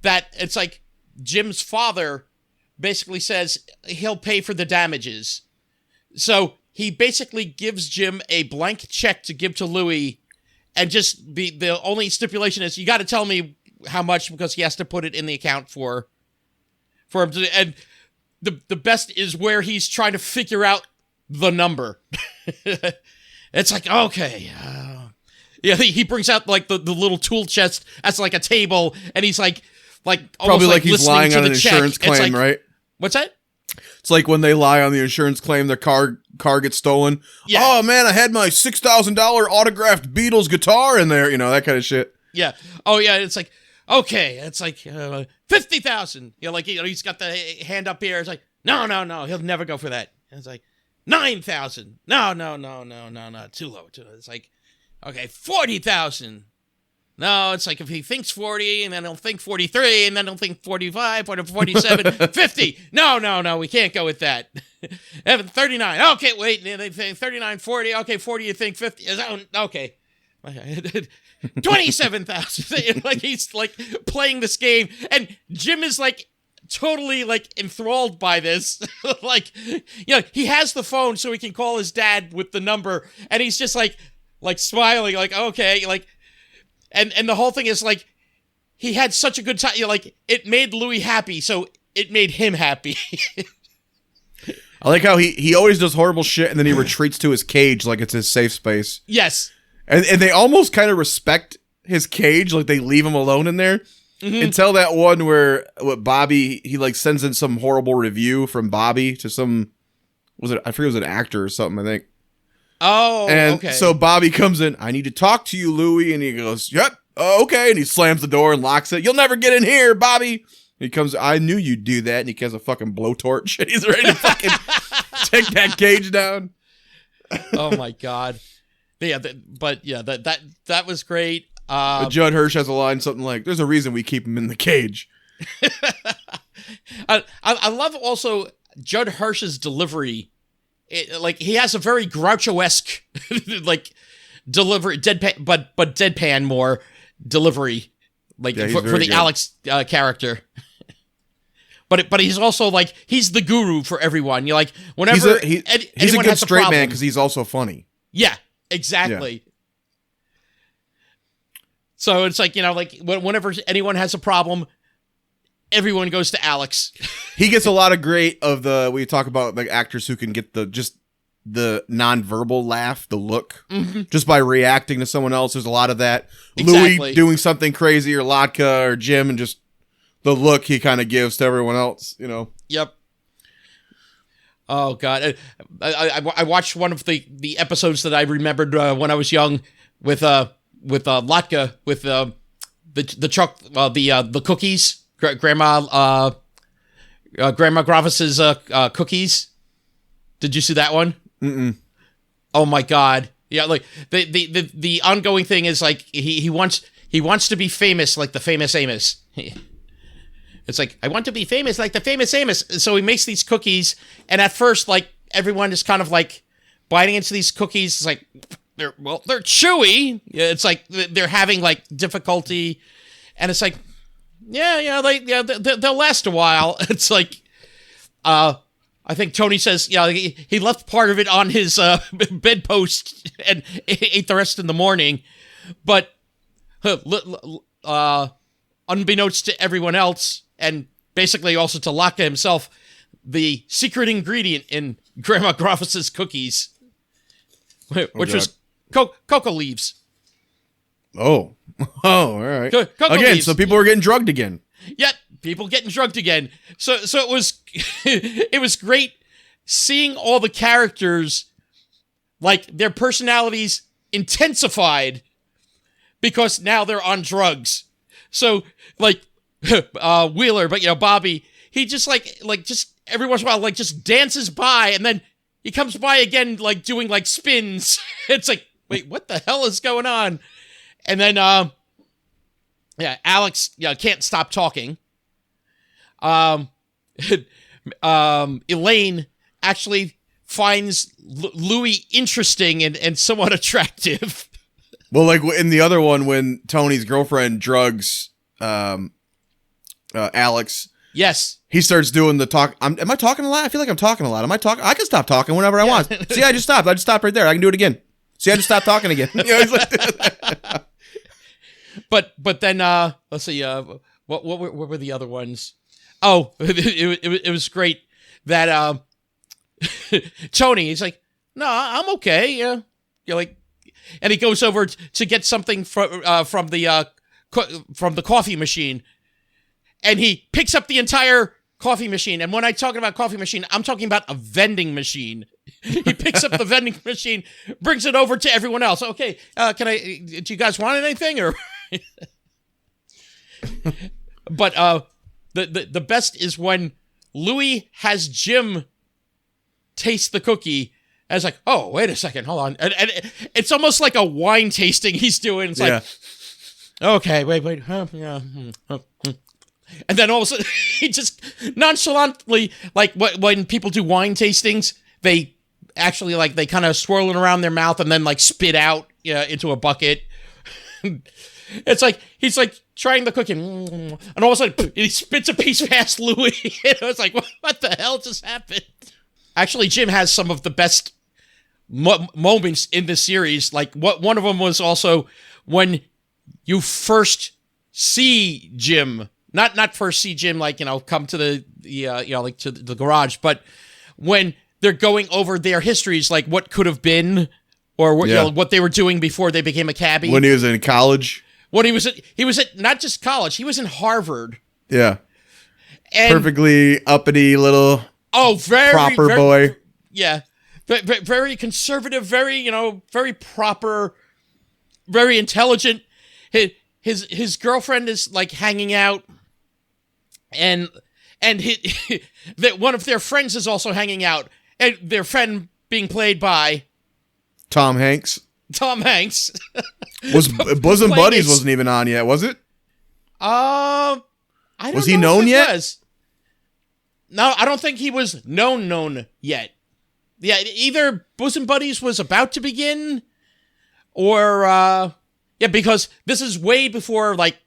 Speaker 1: That it's like Jim's father basically says he'll pay for the damages. So he basically gives Jim a blank check to give to Louis, and just the only stipulation is you got to tell me how much, because he has to put it in the account for him to, and the best is where he's trying to figure out the number. It's like, okay, yeah, he brings out like the little tool chest as like a table, and he's like
Speaker 2: probably like he's
Speaker 1: listening
Speaker 2: lying
Speaker 1: to
Speaker 2: on
Speaker 1: the
Speaker 2: an insurance
Speaker 1: check.
Speaker 2: claim, right?
Speaker 1: What's that?
Speaker 2: It's like when they lie on the insurance claim, their car gets stolen.
Speaker 1: Yeah.
Speaker 2: Oh man, I had my $6,000 autographed Beatles guitar in there, that kind of shit.
Speaker 1: Yeah. Oh yeah, it's like, okay, it's like 50,000. He's got the hand up here. It's like, no, he'll never go for that. And it's like 9,000. No, too low. It's like, okay, 40,000. No, it's like if he thinks 40, and then he'll think 43, and then he'll think 45, or 47, 50. No, we can't go with that. 39. Okay, wait, they think 39, 40. Okay, 40, you think 50. Okay. 27,000. Like he's like playing this game, and Jim is like totally like enthralled by this. Like, he has the phone so he can call his dad with the number, and he's just like smiling, like, okay, like, and the whole thing is like he had such a good time. Like it made Louis happy, so it made him happy.
Speaker 2: I like how he always does horrible shit, and then he retreats to his cage like it's his safe space.
Speaker 1: Yes.
Speaker 2: And they almost kind of respect his cage, like they leave him alone in there. Mm-hmm. Until that one where Bobby, he like sends in some horrible review from Bobby to some, I forget, it was an actor or something, I think.
Speaker 1: Oh,
Speaker 2: and
Speaker 1: okay.
Speaker 2: So Bobby comes in, I need to talk to you, Louis, and he goes, yep, okay, and he slams the door and locks it. You'll never get in here, Bobby. He comes, I knew you'd do that, and he has a fucking blowtorch, and he's ready to fucking take that cage down.
Speaker 1: Oh my god. Yeah, that was great.
Speaker 2: Judd Hirsch has a line, something like, there's a reason we keep him in the cage.
Speaker 1: I love also Judd Hirsch's delivery. Like he has a very Groucho-esque like delivery, deadpan, but deadpan more delivery, like for the good Alex character. But he's also like, he's the guru for everyone. You're like, whenever
Speaker 2: he's a good straight man because he's also funny.
Speaker 1: Yeah, exactly. Yeah. So it's like, like whenever anyone has a problem, everyone goes to Alex.
Speaker 2: He gets a lot of we talk about like actors who can get the non-verbal laugh, the look, just by reacting to someone else. There's a lot of that. Exactly. Louis doing something crazy, or Latka, or Jim, and just the look he kind of gives to everyone else,
Speaker 1: Yep. Oh god, I watched one of the episodes that I remembered when I was young with Latka, with the cookies, Grandma Gravis's cookies. Did you see that one?
Speaker 2: Mm-mm.
Speaker 1: Oh my god, Yeah, like the ongoing thing is like he wants to be famous like the famous Amos. It's like, I want to be famous like the famous Amos. So he makes these cookies, and at first, like, everyone is kind of like biting into these cookies. It's like, they're chewy. It's like they're having like difficulty, and it's like, they'll last a while. It's like, I think Tony says, he left part of it on his bedpost and ate the rest in the morning, but unbeknownst to everyone else, and basically also to Locke himself, the secret ingredient in Grandma Groffus's cookies, which was cocoa leaves.
Speaker 2: Oh, all right.
Speaker 1: Cocoa
Speaker 2: again,
Speaker 1: leaves.
Speaker 2: so people were getting drugged again.
Speaker 1: Yep, people getting drugged again. So it was it was great seeing all the characters, like, their personalities intensified because now they're on drugs. So, like, Wheeler, but, Bobby, he just, just every once in a while, like, just dances by, and then he comes by again, like, doing, like, spins. It's like, wait, what the hell is going on? And then, Alex, can't stop talking. Elaine actually finds Louis interesting and somewhat attractive.
Speaker 2: Well, like in the other one, when Tony's girlfriend drugs Alex.
Speaker 1: Yes.
Speaker 2: He starts doing the talk. Am I talking a lot? I feel like I'm talking a lot. Am I talking? I can stop talking whenever I want. See, I just stopped. I just stopped right there. I can do it again. See, I just stopped talking again. He's like,
Speaker 1: but then let's see. What were the other ones? Oh, it was great that Tony. He's like, no, I'm okay. Yeah, you're like, and he goes over to get something from the coffee machine, and he picks up the entire coffee machine. And when I'm talking about coffee machine, I'm talking about a vending machine. He picks up the vending machine, brings it over to everyone else. Okay, do you guys want anything? Or but the best is when Louis has Jim taste the cookie. And it's like, oh, wait a second, hold on. And it's almost like a wine tasting he's doing. It's like, okay, wait. And then all of a sudden, he just nonchalantly, like when people do wine tastings, they actually, like, they kind of swirl it around their mouth and then, like, spit out into a bucket. It's like, he's like trying the cookie, and all of a sudden, he spits a piece past Louis. And I was like, what the hell just happened? Actually, Jim has some of the best moments in this series. Like, one of them was also when you first see Jim. Not first see Jim, like, come to the like to the garage, but when they're going over their histories, like what could have been, or what what they were doing before they became a cabbie.
Speaker 2: When he was in college.
Speaker 1: When he was at not just college, he was in Harvard.
Speaker 2: Yeah.
Speaker 1: And,
Speaker 2: perfectly uppity little
Speaker 1: very
Speaker 2: proper boy.
Speaker 1: Yeah. Very conservative, very, very proper, very intelligent. His girlfriend is, like, hanging out, and that one of their friends is also hanging out, and their friend being played by
Speaker 2: Tom Hanks.
Speaker 1: Was
Speaker 2: Bosom Buddies wasn't even on yet, was it?
Speaker 1: I don't
Speaker 2: was he
Speaker 1: know
Speaker 2: known
Speaker 1: if it
Speaker 2: yet?
Speaker 1: Was. No, I don't think he was known yet. Yeah, either Bosom Buddies was about to begin, or because this is way before, like,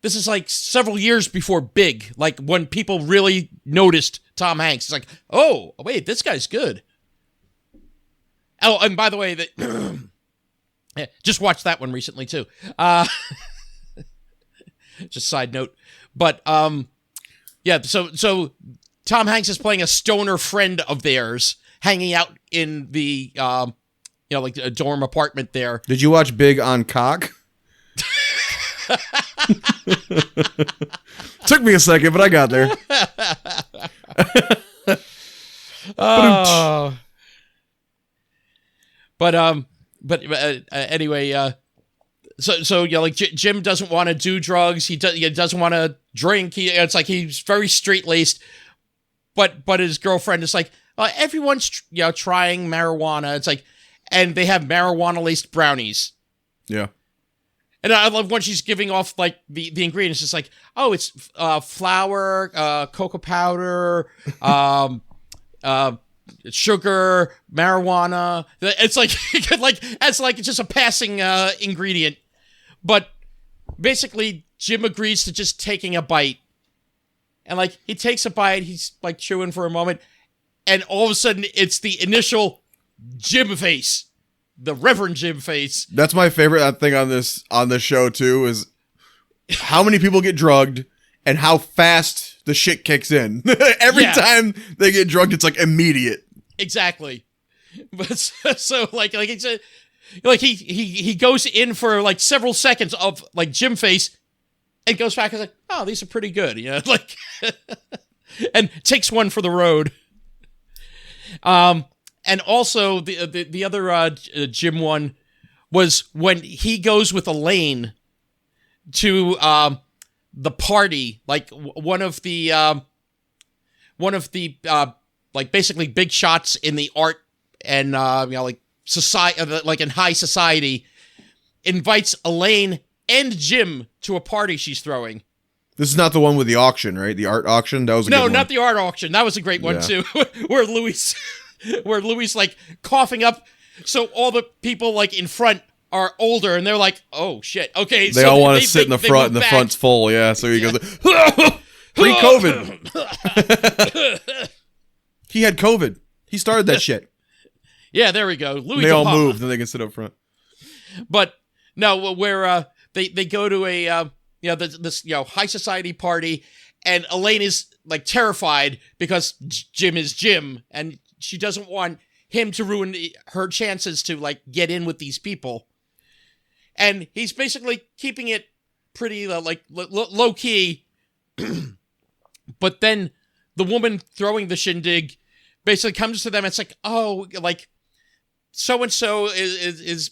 Speaker 1: this is like several years before Big, like when people really noticed Tom Hanks. It's like, oh, wait, this guy's good. Oh, and by the way, just watched that one recently too. Just side note, but so Tom Hanks is playing a stoner friend of theirs, hanging out in the like a dorm apartment there.
Speaker 2: Did you watch Big on Cock? Took me a second, but I got there.
Speaker 1: Anyway, so like Jim doesn't want to do drugs. He doesn't want to drink. It's like he's very straight laced, but his girlfriend is like, everyone's trying marijuana. It's like, and they have marijuana-laced brownies.
Speaker 2: Yeah.
Speaker 1: And I love when she's giving off, like, the ingredients. It's like, oh, it's flour, cocoa powder, sugar, marijuana. It's like, it's like just a passing ingredient. But basically, Jim agrees to just taking a bite. And, like, he takes a bite, he's, like, chewing for a moment, and all of a sudden, it's the initial Jim face. The Reverend Jim face.
Speaker 2: That's my favorite thing on this show too, is how many people get drugged and how fast the shit kicks in. Every time they get drugged, it's like immediate.
Speaker 1: Exactly. But so like it's like he goes in for like several seconds of like Jim face and goes back and is like, oh, these are pretty good, you know, like and takes one for the road. And also the other Jim one was when he goes with Elaine to the party, like one of the like basically big shots in the art and like society, like in high society, invites Elaine and Jim to a party she's throwing.
Speaker 2: This is not the one with the auction, right? The art auction? That was a good one.
Speaker 1: No, not the art auction. That was a great one too, where Louis like coughing up, so all the people like in front are older, and they're like, "Oh shit, okay."
Speaker 2: They all want to sit in the front, and the front's full. Yeah, so he goes pre-COVID. He had COVID. He started that shit.
Speaker 1: Yeah, there we go. Louis.
Speaker 2: They all moved, and they can sit up front.
Speaker 1: But no, where they go to a this high society party, and Elaine is like terrified because Jim is Jim, and she doesn't want him to ruin her chances to, like, get in with these people. And he's basically keeping it pretty, low-key. But then the woman throwing the shindig basically comes to them and it's like, oh, like, so-and-so is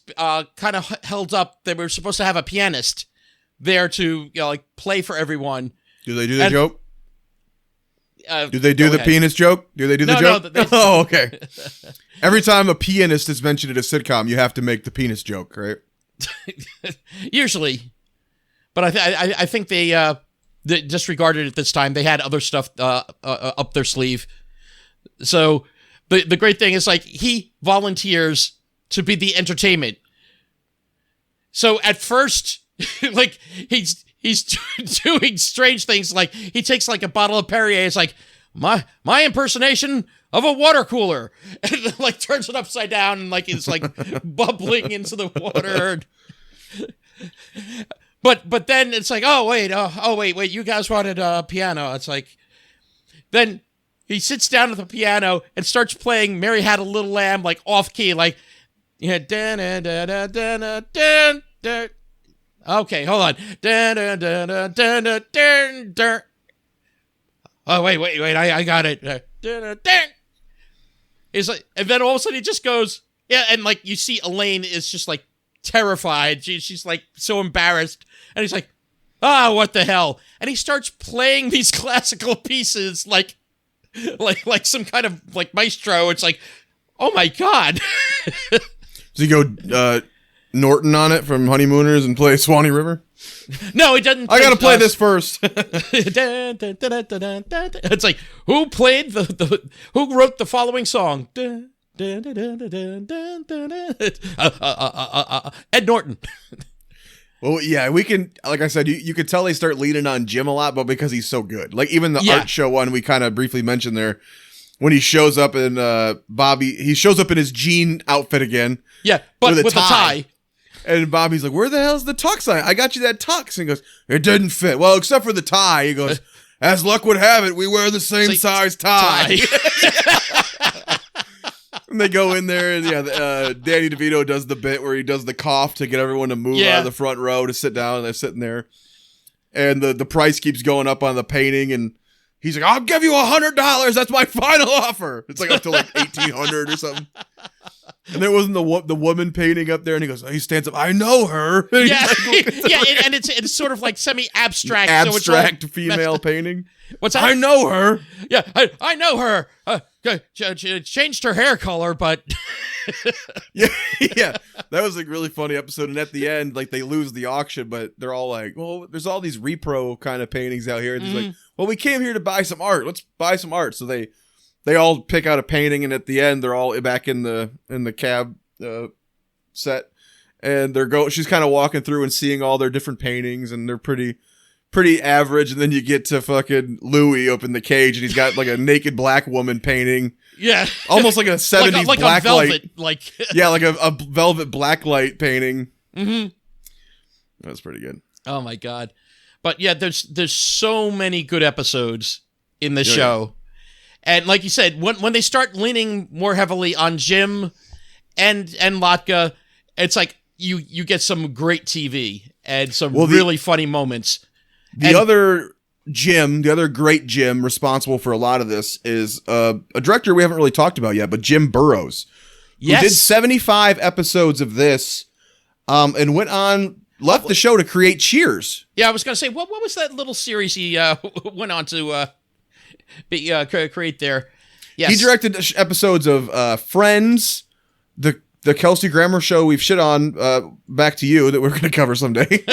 Speaker 1: kind of held up. They were supposed to have a pianist there to, play for everyone.
Speaker 2: Do they do the joke? Do they do the pianist joke? Do they do the joke?
Speaker 1: No,
Speaker 2: oh, okay. Every time a pianist is mentioned in a sitcom, you have to make the penis joke, right?
Speaker 1: Usually. But I think they disregarded it this time. They had other stuff up their sleeve. So the great thing is, like, he volunteers to be the entertainment. So at first, like, he's doing strange things, like he takes like a bottle of Perrier. It's like my impersonation of a water cooler, and then, like, turns it upside down and like it's like bubbling into the water. But then it's like, oh wait, you guys wanted a piano. It's like, then he sits down at the piano and starts playing "Mary Had a Little Lamb" like off key, like Okay, hold on. Oh, wait, I got it. It's like, and then all of a sudden he just goes, yeah, and like you see Elaine is just like terrified. She's like so embarrassed, and he's like, what the hell? And he starts playing these classical pieces like some kind of like maestro. It's like, oh my god.
Speaker 2: Does he go Norton on it from Honeymooners and play Swanee River?
Speaker 1: No, he doesn't.
Speaker 2: I gotta play this first.
Speaker 1: It's like, who played who wrote the following song? Ed Norton.
Speaker 2: Well, yeah, we can, like I said, you could tell they start leaning on Jim a lot, but because he's so good. Like, even the art show one we kind of briefly mentioned there, when he shows up in he shows up in his jean outfit again.
Speaker 1: Yeah, but with a tie.
Speaker 2: And Bobby's like, where the hell's the tux? I got you that tux. And he goes, it didn't fit. Well, except for the tie. He goes, as luck would have it, we wear the same size tie. And they go in there, and Danny DeVito does the bit where he does the cough to get everyone to move out of the front row to sit down, and they're sitting there. And the price keeps going up on the painting, and he's like, I'll give you $100. That's my final offer. It's like up to like $1,800 or something. And there wasn't the woman painting up there, and he stands up. I know her.
Speaker 1: Yeah, and it's sort of like semi-abstract.
Speaker 2: Abstract female painting.
Speaker 1: What's that?
Speaker 2: I know her.
Speaker 1: Yeah, I know her. changed her hair color, but
Speaker 2: Yeah, yeah, that was a really funny episode. And at the end, like they lose the auction, but they're all like, "Well, there's all these repro kind of paintings out here." And he's like, "Well, we came here to buy some art. Let's buy some art." So they all pick out a painting, and at the end, they're all back in the cab set, and she's kind of walking through and seeing all their different paintings, and they're pretty average. And then you get to fucking Louis up in the cage, and he's got like a naked black woman painting.
Speaker 1: Yeah,
Speaker 2: almost like a 70s
Speaker 1: like
Speaker 2: black
Speaker 1: a velvet,
Speaker 2: light.
Speaker 1: like
Speaker 2: Yeah, like a velvet black light painting.
Speaker 1: Mm-hmm.
Speaker 2: That's pretty good.
Speaker 1: Oh my god! But yeah, there's so many good episodes in the show, and like you said, when they start leaning more heavily on Jim and Latka, it's like you get some great TV and some really funny moments.
Speaker 2: The other great Jim responsible for a lot of this is a director we haven't really talked about yet, but Jim Burrows.
Speaker 1: Yes.
Speaker 2: Who did 75 episodes of this and left the show to create Cheers.
Speaker 1: Yeah, I was going to say, what was that little series he went on to create there? Yes.
Speaker 2: He directed episodes of Friends, the Kelsey Grammer show we've shit on, Back to You, that we're going to cover someday.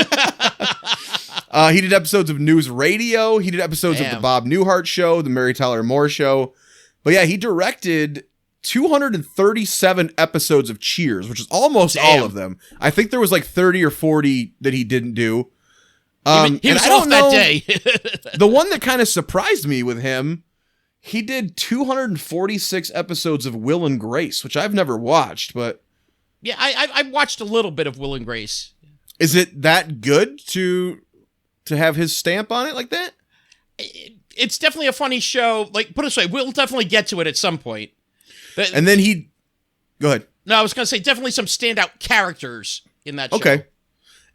Speaker 2: He did episodes of News Radio. He did episodes of The Bob Newhart Show, The Mary Tyler Moore Show. But yeah, he directed 237 episodes of Cheers, which is almost all of them. I think there was like 30 or 40 that he didn't do.
Speaker 1: He was off that day.
Speaker 2: The one that kind of surprised me with him, he did 246 episodes of Will and Grace, which I've never watched, but...
Speaker 1: Yeah, I watched a little bit of Will and Grace.
Speaker 2: Is it that good to have his stamp on it like that?
Speaker 1: It's definitely a funny show. Like, put it this way, we'll definitely get to it at some point.
Speaker 2: And then go ahead.
Speaker 1: No, I was going to say definitely some standout characters in that show.
Speaker 2: Okay.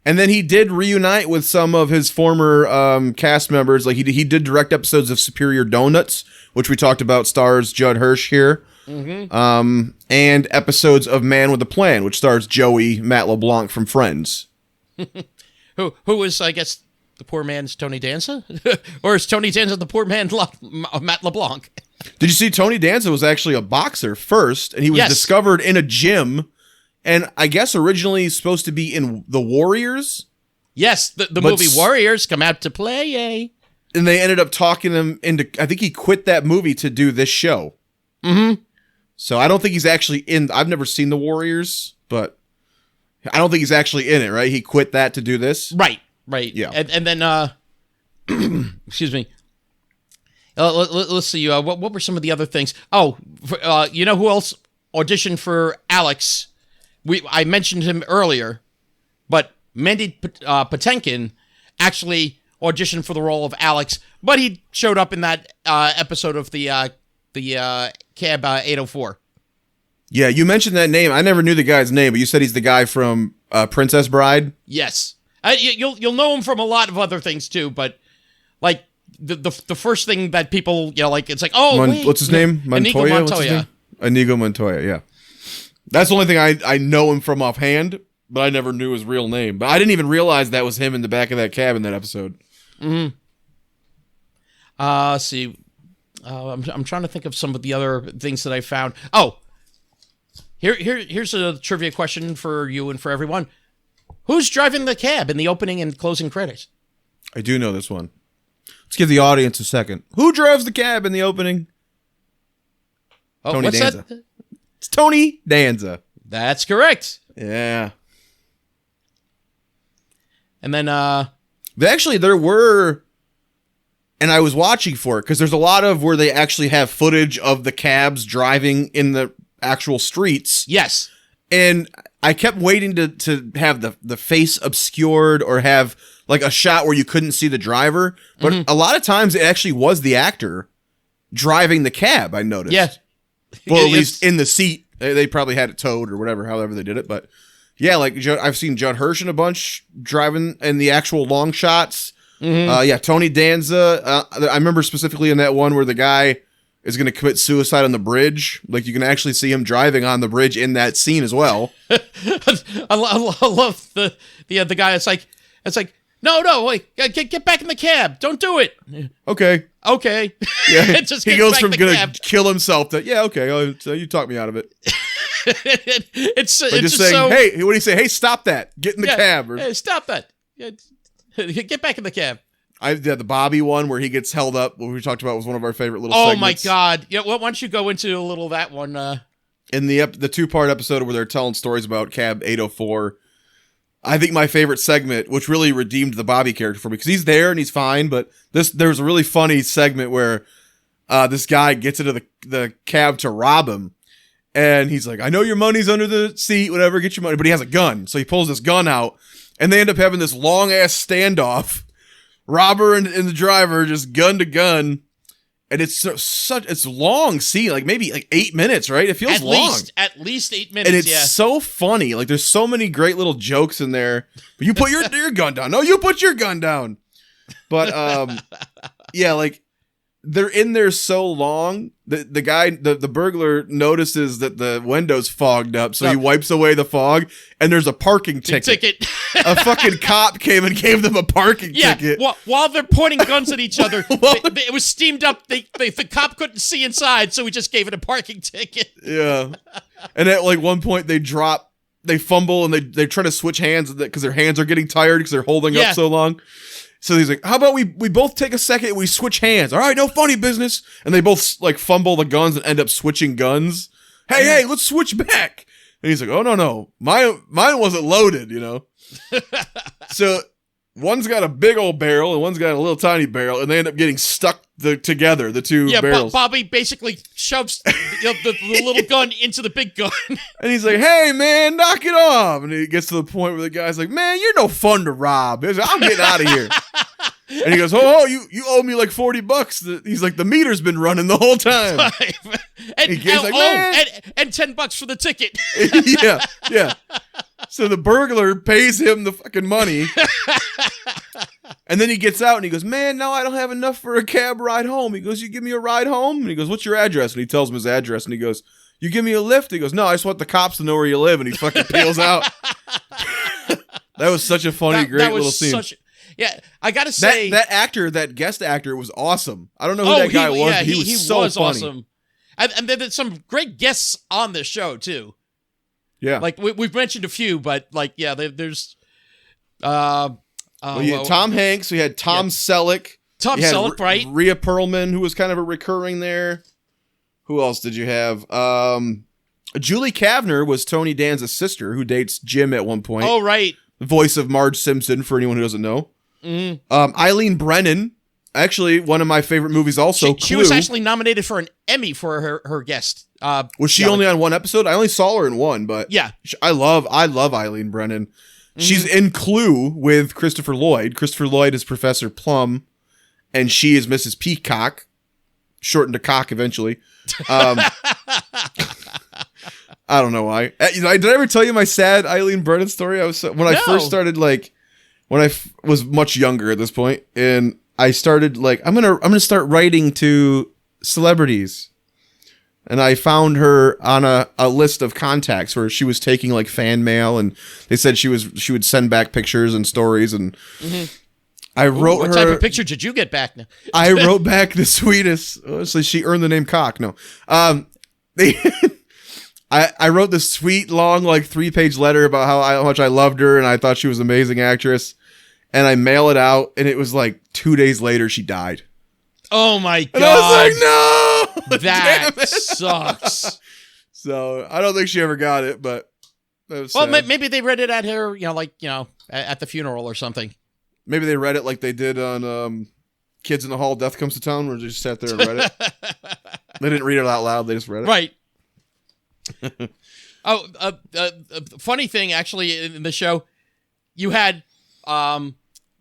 Speaker 2: And then he did reunite with some of his former cast members. Like he did direct episodes of Superior Donuts, which we talked about, stars Judd Hirsch here. Mm-hmm. And episodes of Man with a Plan, which stars Joey Matt LeBlanc from Friends.
Speaker 1: Who is, I guess, the poor man's Tony Danza? Or is Tony Danza the poor man Matt LeBlanc?
Speaker 2: Did you see Tony Danza was actually a boxer first, and he was discovered in a gym, and I guess originally supposed to be in The Warriors?
Speaker 1: Yes, the movie Warriors come out to play,
Speaker 2: and they ended up talking him into, I think he quit that movie to do this show.
Speaker 1: Mm-hmm.
Speaker 2: So I don't think he's actually in, I've never seen The Warriors, but I don't think he's actually in it, right? He quit that to do this?
Speaker 1: Right.
Speaker 2: Yeah.
Speaker 1: And then, excuse me. Let's see. What were some of the other things? Oh, you know who else auditioned for Alex? I mentioned him earlier, but Mandy Patinkin actually auditioned for the role of Alex, but he showed up in that episode of the Cab 804.
Speaker 2: Yeah, you mentioned that name. I never knew the guy's name, but you said he's the guy from Princess Bride.
Speaker 1: Yes, you'll know him from a lot of other things too, but like the first thing that people like, it's like, wait,
Speaker 2: what's his name? Montoya. What's his name? Inigo Montoya. Yeah, that's the only thing I know him from offhand, but I never knew his real name. But I didn't even realize that was him in the back of that cab in that episode.
Speaker 1: Mm-hmm. See, I'm trying to think of some of the other things that I found. Oh, here's a trivia question for you and for everyone. Who's driving the cab in the opening and closing credits?
Speaker 2: I do know this one. Let's give the audience a second. Who drives the cab in the opening? Tony Danza. That? It's Tony Danza.
Speaker 1: That's correct.
Speaker 2: Yeah.
Speaker 1: And then,
Speaker 2: there were, and I was watching for it, because there's a lot of where they actually have footage of the cabs driving in the actual streets.
Speaker 1: Yes.
Speaker 2: And I kept waiting to have the face obscured or have like a shot where you couldn't see the driver. But a lot of times it actually was the actor driving the cab, I noticed.
Speaker 1: Yeah.
Speaker 2: Well, at least in the seat. They probably had it towed or whatever, however they did it. But yeah, like I've seen Judd Hirsch in a bunch driving in the actual long shots. Mm-hmm. Tony Danza. I remember specifically in that one where the guy is going to commit suicide on the bridge. Like, you can actually see him driving on the bridge in that scene as well.
Speaker 1: I love the guy. It's like, no, wait, get back in the cab. Don't do it.
Speaker 2: Okay.
Speaker 1: okay.
Speaker 2: Yeah,
Speaker 1: Just
Speaker 2: he
Speaker 1: gets
Speaker 2: goes
Speaker 1: back
Speaker 2: from
Speaker 1: the
Speaker 2: gonna
Speaker 1: cab.
Speaker 2: kill himself to okay. So you talked me out of it.
Speaker 1: It's
Speaker 2: Like
Speaker 1: just
Speaker 2: just saying,
Speaker 1: so.
Speaker 2: hey, what do you say? Hey, stop that! Get in the cab. Or,
Speaker 1: Hey, stop that. Yeah, get back in the cab.
Speaker 2: the Bobby one where he gets held up. What we talked about was one of our favorite little.
Speaker 1: Oh
Speaker 2: segments.
Speaker 1: my God! Yeah, well, why don't you go into a little of that one?
Speaker 2: In the 2-part episode where they're telling stories about Cab 804, I think my favorite segment, which really redeemed the Bobby character for me, because he's there and he's fine, but there's a really funny segment where this guy gets into the cab to rob him, and he's like, I know your money's under the seat, whatever, get your money, but he has a gun, so he pulls this gun out, and they end up having this long-ass standoff, robber and the driver, just gun to gun. And it's it's long scene, like maybe like 8 minutes, right? It feels long.
Speaker 1: At least 8 minutes,
Speaker 2: and it's so funny. Like there's so many great little jokes in there. But you put your gun down. No, you put your gun down. But yeah, like they're in there so long. The guy, the burglar notices that the window's fogged up, so he wipes away the fog, and there's a parking ticket. A fucking cop came and gave them a parking ticket.
Speaker 1: While they're pointing guns at each other, it was steamed up. The cop couldn't see inside, so he just gave it a parking ticket.
Speaker 2: Yeah. And at like one point they fumble, and they try to switch hands because their hands are getting tired because they're holding up so long. So he's like, how about we both take a second and we switch hands? All right, no funny business. And they both like fumble the guns and end up switching guns. Hey, let's switch back. And he's like, oh, no. Mine wasn't loaded, you know? So one's got a big old barrel and one's got a little tiny barrel, and they end up getting stuck together, the two barrels.
Speaker 1: Bobby basically shoves the little gun into the big gun.
Speaker 2: And he's like, hey, man, knock it off. And he gets to the point where the guy's like, man, you're no fun to rob. He's like, I'm getting out of here. And he goes, oh, you owe me like $40. He's like, the meter's been running the whole time.
Speaker 1: and $10 for the ticket.
Speaker 2: Yeah. So the burglar pays him the fucking money. And then he gets out and he goes, man, now I don't have enough for a cab ride home. He goes, you give me a ride home? And he goes, what's your address? And he tells him his address, and he goes, you give me a lift? He goes, no, I just want the cops to know where you live. And he fucking peels out. That was such a funny, great little scene.
Speaker 1: Yeah, I gotta say
Speaker 2: that guest actor was awesome. I don't know who that guy was, but he was so funny.
Speaker 1: Awesome. And there's some great guests on this show too.
Speaker 2: Yeah,
Speaker 1: like we've mentioned a few, but like there's
Speaker 2: you had Tom Hanks, we had Tom Selleck.
Speaker 1: Tom Selleck, right?
Speaker 2: Rhea Perlman, who was kind of a recurring there. Who else did you have? Julie Kavner was Tony Danza's sister, who dates Jim at one point.
Speaker 1: Oh, right.
Speaker 2: The voice of Marge Simpson, for anyone who doesn't know.
Speaker 1: Mm-hmm.
Speaker 2: Eileen Brennan, actually one of my favorite movies also.
Speaker 1: She was actually nominated for an Emmy for her guest.
Speaker 2: Was she only on one episode? I only saw her in one, but
Speaker 1: yeah.
Speaker 2: I love Eileen Brennan. Mm-hmm. She's in Clue with Christopher Lloyd. Christopher Lloyd is Professor Plum, and she is Mrs. Peacock, shortened to Cock eventually. I don't know why. Did I ever tell you my sad Eileen Brennan story? I first started, like, when I was much younger at this point, and I started like, I'm gonna start writing to celebrities, and I found her on a list of contacts where she was taking like fan mail, and they said she would send back pictures and stories, and I wrote her.
Speaker 1: What type of picture did you get back now?
Speaker 2: I wrote back the sweetest. Honestly, she earned the name Cock. No, I wrote this sweet, long, like 3-page letter about how much I loved her and I thought she was an amazing actress. And I mail it out, and it was like 2 days later she died.
Speaker 1: Oh my God.
Speaker 2: And I was like, no!
Speaker 1: That sucks.
Speaker 2: So I don't think she ever got it, but that was sad.
Speaker 1: Maybe they read it at her, at the funeral or something.
Speaker 2: Maybe they read it like they did on Kids in the Hall, Death Comes to Town, where they just sat there and read it. They didn't read it out loud, they just read it.
Speaker 1: Right. Funny thing, actually, in the show, you had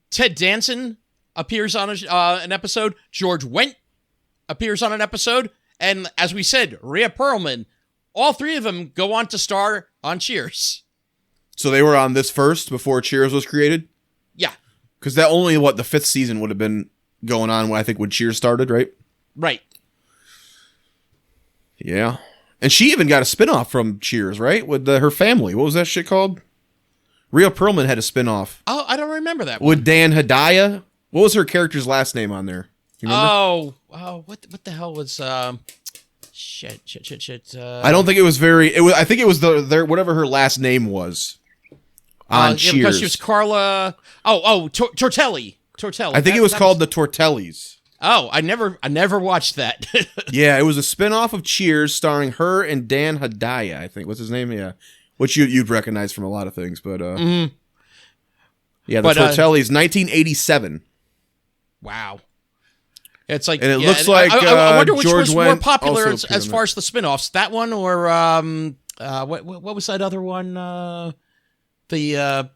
Speaker 1: Ted Danson appears on an episode. George Wendt appears on an episode. And as we said, Rhea Perlman. All three of them go on to star on Cheers.
Speaker 2: So they were on this first before Cheers was created?
Speaker 1: Yeah.
Speaker 2: Because that only, the 5th season would have been going on, I think, when Cheers started, right?
Speaker 1: Right.
Speaker 2: Yeah. And she even got a spinoff from Cheers, right? With her family. What was that shit called? Rhea Perlman had a spinoff.
Speaker 1: Oh, I don't remember that one.
Speaker 2: With Dan Hedaya. What was her character's last name on there? You remember?
Speaker 1: What the hell was shit.
Speaker 2: I don't think it was very. I think it was their whatever her last name was. On Cheers,
Speaker 1: because she was Carla. Tortelli.
Speaker 2: I think it was called the Tortellis.
Speaker 1: Oh, I never watched that.
Speaker 2: Yeah, it was a spinoff of Cheers, starring her and Dan Hedaya. I think what's his name? Yeah, which you'd recognize from a lot of things, but yeah, the Tortellis, 1987.
Speaker 1: Wow. It's like,
Speaker 2: and it looks like
Speaker 1: I wonder which
Speaker 2: George
Speaker 1: was more
Speaker 2: Wendt
Speaker 1: popular
Speaker 2: also
Speaker 1: as far as the spin-offs. That one or what was that other one? The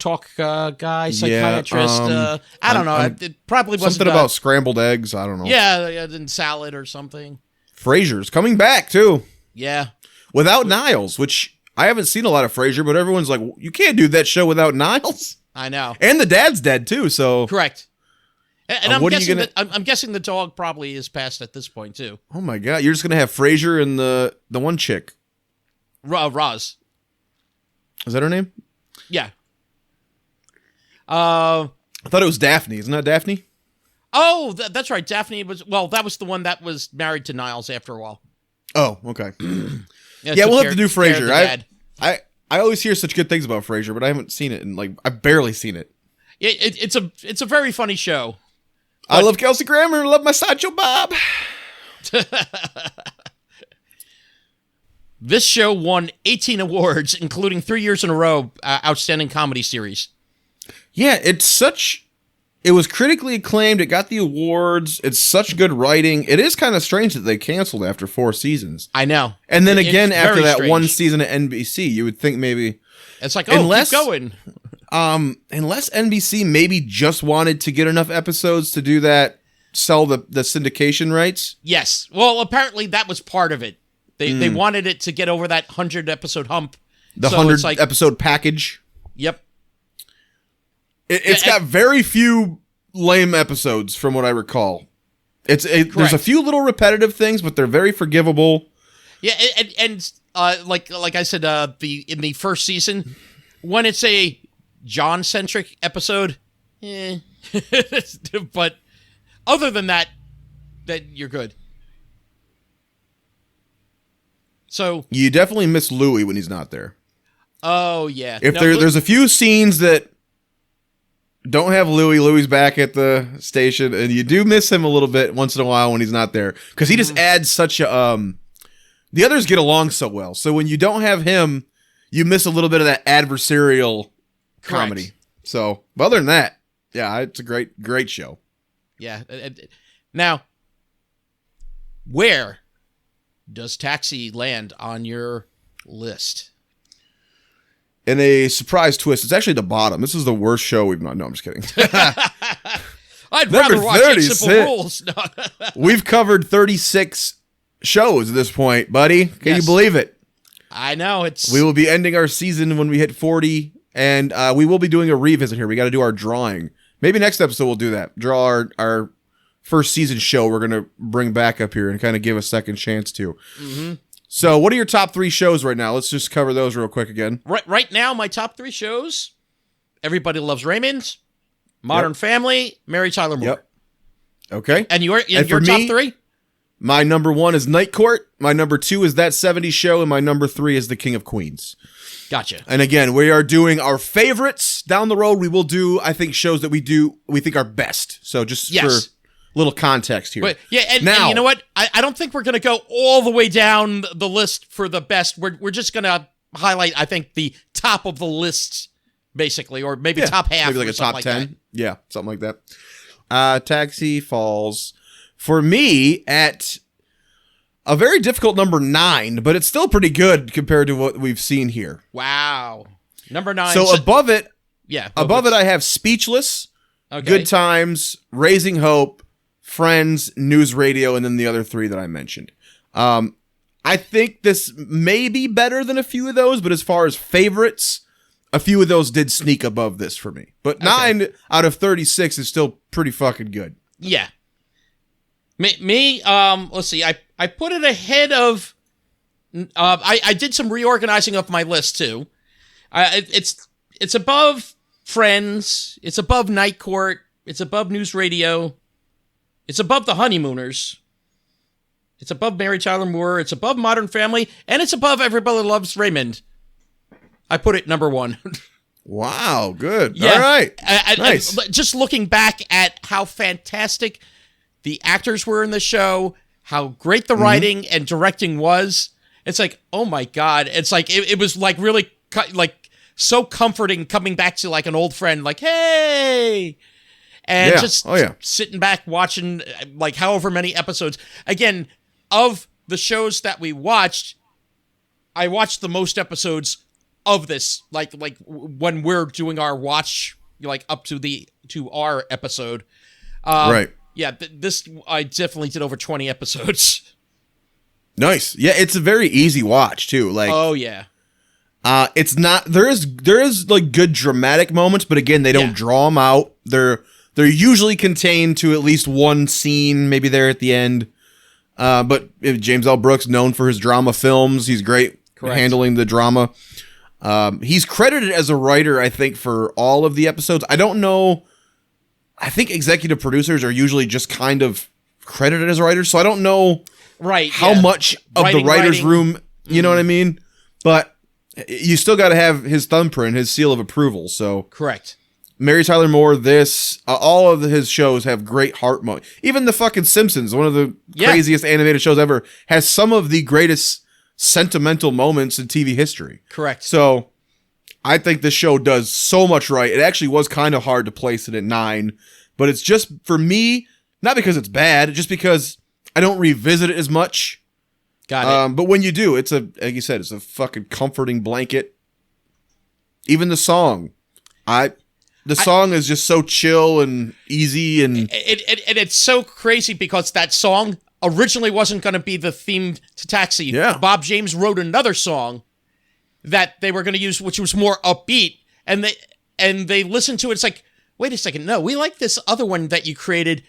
Speaker 1: talk guy, psychiatrist. I don't know. It probably wasn't
Speaker 2: something about scrambled eggs. I don't know.
Speaker 1: Yeah, and salad or something.
Speaker 2: Frasier's coming back too.
Speaker 1: Yeah.
Speaker 2: Without Niles, which I haven't seen a lot of Frasier, but everyone's like, you can't do that show without Niles.
Speaker 1: I know.
Speaker 2: And the dad's dead too, so
Speaker 1: correct. And I'm guessing the dog probably is passed at this point too.
Speaker 2: Oh my god, you're just gonna have Frasier and the one chick.
Speaker 1: Roz.
Speaker 2: Is that her name?
Speaker 1: Yeah.
Speaker 2: I thought it was Daphne. Isn't that Daphne?
Speaker 1: Oh, that's right. Daphne was. Well, that was the one that was married to Niles after a while.
Speaker 2: Oh, okay. Yeah, we'll have to do Frasier. I always hear such good things about Frasier, but I haven't seen it, and I've barely seen it.
Speaker 1: It's a very funny show.
Speaker 2: I love Kelsey Grammer. Love my Sideshow Bob.
Speaker 1: This show won 18 awards, including 3 years in a row, Outstanding Comedy Series.
Speaker 2: Yeah, it was critically acclaimed. It got the awards. It's such good writing. It is kind of strange that they canceled after 4 seasons.
Speaker 1: I know.
Speaker 2: And then again, after that
Speaker 1: strange.
Speaker 2: one season at NBC, you would think maybe...
Speaker 1: It's like, keep going.
Speaker 2: Unless NBC maybe just wanted to get enough episodes to do that, sell the syndication rights.
Speaker 1: Yes. Well, apparently that was part of it. They wanted it to get over that 100-episode hump.
Speaker 2: The 100-episode package.
Speaker 1: Yep.
Speaker 2: It's got very few lame episodes from what I recall. There's a few little repetitive things, but they're very forgivable.
Speaker 1: Yeah, and like I said, in the first season, when it's a John-centric episode, but other than that you're good. So
Speaker 2: you definitely miss Louis when he's not there.
Speaker 1: Oh yeah.
Speaker 2: There's a few scenes that don't have Louis. Louis back at the station, and you do miss him a little bit once in a while when he's not there because he just adds such a. The others get along so well, so when you don't have him, you miss a little bit of that adversarial comedy.
Speaker 1: Correct.
Speaker 2: So, but other than that, yeah, it's a great show.
Speaker 1: Yeah. Now, where does Taxi land on your list?
Speaker 2: In a surprise twist, it's actually the bottom. This is the worst show we've not. No, I'm just kidding.
Speaker 1: I'd rather watch Eight Simple Rules. No.
Speaker 2: We've covered 36 shows at this point, buddy. Can you believe it?
Speaker 1: I know.
Speaker 2: We will be ending our season when we hit 40, and we will be doing a revisit here. We got to do our drawing. Maybe next episode we'll do that. Draw our first season show we're going to bring back up here and kind of give a second chance to.
Speaker 1: Mm-hmm.
Speaker 2: So what are your top 3 shows right now? Let's just cover those real quick again.
Speaker 1: Right now, my top 3 shows, Everybody Loves Raymond, Modern Family, Mary Tyler Moore.
Speaker 2: Yep. Okay.
Speaker 1: And your top 3?
Speaker 2: My number 1 is Night Court. My number 2 is That 70s Show. And my number 3 is The King of Queens.
Speaker 1: Gotcha.
Speaker 2: And again, we are doing our favorites. Down the road, we will do, I think, shows that we think are best. So just for little context here.
Speaker 1: But, yeah, and you know what? I don't think we're going to go all the way down the list for the best. We're just going to highlight, I think, the top of the list, basically, or maybe top half.
Speaker 2: Maybe like a top 10. Yeah, something like that. Taxi falls for me at a very difficult number 9, but it's still pretty good compared to what we've seen here.
Speaker 1: Wow. Number 9.
Speaker 2: So above it,
Speaker 1: above
Speaker 2: it I have Speechless,
Speaker 1: okay.
Speaker 2: Good Times, Raising Hope, Friends, News Radio, and then the other 3 that I mentioned. I think this may be better than a few of those, but as far as favorites, a few of those did sneak above this for me. But 9 out of 36 is still pretty fucking good.
Speaker 1: Yeah. Me, let's see. I put it ahead of. I did some reorganizing of my list too. It's above Friends. It's above Night Court. It's above News Radio. It's above The Honeymooners. It's above Mary Tyler Moore. It's above Modern Family. And it's above Everybody Loves Raymond. I put it number 1.
Speaker 2: Wow, good.
Speaker 1: Yeah.
Speaker 2: All right.
Speaker 1: Nice. Just looking back at how fantastic the actors were in the show, how great the writing and directing was, it's like, oh my God. It's like, it was like really like so comforting coming back to like an old friend, like, hey, and sitting back watching like however many episodes. Again, of the shows that we watched, I watched the most episodes of this, like when we're doing our watch, like up to our episode.
Speaker 2: Right.
Speaker 1: Yeah, this I definitely did over 20 episodes.
Speaker 2: Nice. Yeah, it's a very easy watch too. Like,
Speaker 1: oh yeah.
Speaker 2: It's not. There is like good dramatic moments, but again, they don't draw them out. They're usually contained to at least one scene, maybe there at the end. But James L. Brooks, known for his drama films, he's great handling the drama. He's credited as a writer, I think, for all of the episodes. I don't know. I think executive producers are usually just kind of credited as writers, so I don't know how much of the writer's room, you know what I mean? But you still got to have his thumbprint, his seal of approval. So
Speaker 1: correct.
Speaker 2: Mary Tyler Moore, all of his shows have great heart moments. Even the fucking Simpsons, one of the craziest animated shows ever, has some of the greatest sentimental moments in TV history.
Speaker 1: Correct.
Speaker 2: So I think this show does so much right. It actually was kind of hard to place it at 9, but it's just, for me, not because it's bad, just because I don't revisit it as much.
Speaker 1: Got it.
Speaker 2: But when you do, it's like you said, it's a fucking comforting blanket. Even the song, the song is just so chill and easy, and
Speaker 1: it's so crazy because that song originally wasn't going to be the theme to Taxi.
Speaker 2: Yeah.
Speaker 1: Bob James wrote another song that they were going to use, which was more upbeat, and they listened to it. It's like, wait a second, no, we like this other one that you created,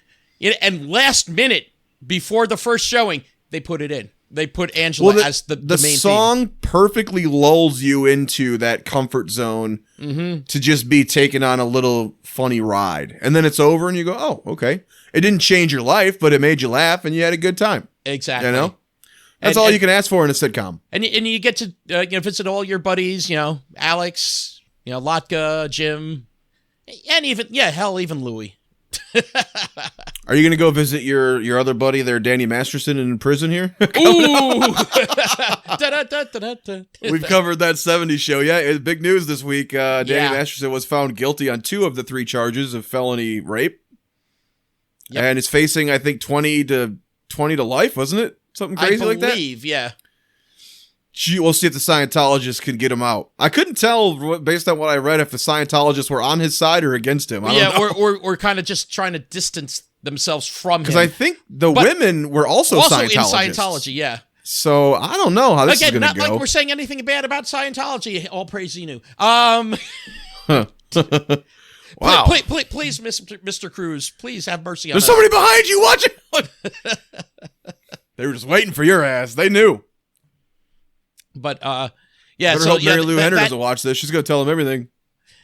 Speaker 1: and last minute before the first showing, they put it in. They put Angela as the main
Speaker 2: song
Speaker 1: theme.
Speaker 2: Perfectly lulls you into that comfort zone to just be taken on a little funny ride. And then it's over and you go, oh, okay. It didn't change your life, but it made you laugh and you had a good time.
Speaker 1: Exactly.
Speaker 2: You know? That's all you can ask for in a sitcom.
Speaker 1: And you get to visit all your buddies, Alex, Latka, Jim, and even Louie.
Speaker 2: Are you going to go visit your other buddy there, Danny Masterson, in prison here?
Speaker 1: Ooh!
Speaker 2: We've covered that 70s show. Yeah, it's big news this week. Danny Masterson was found guilty on 2 of the 3 charges of felony rape. Yep. And is facing, I think, 20 to life, wasn't it? Something crazy like that?
Speaker 1: I believe, yeah.
Speaker 2: We'll see if the Scientologists can get him out. I couldn't tell, based on what I read, if the Scientologists were on his side or against him. I don't know.
Speaker 1: or kind of just trying to distance themselves from him.
Speaker 2: Because I think the women were also Scientologists.
Speaker 1: In Scientology, yeah.
Speaker 2: So I don't know how this is going to go.
Speaker 1: Not like we're saying anything bad about Scientology. All praise Xenu.
Speaker 2: Wow.
Speaker 1: Please, Mr. Cruz, please have mercy on
Speaker 2: us. There's somebody behind you. Watch it. They were just waiting for your ass. They knew.
Speaker 1: But
Speaker 2: Better hope Mary Lou Henner doesn't watch this. She's gonna tell him everything.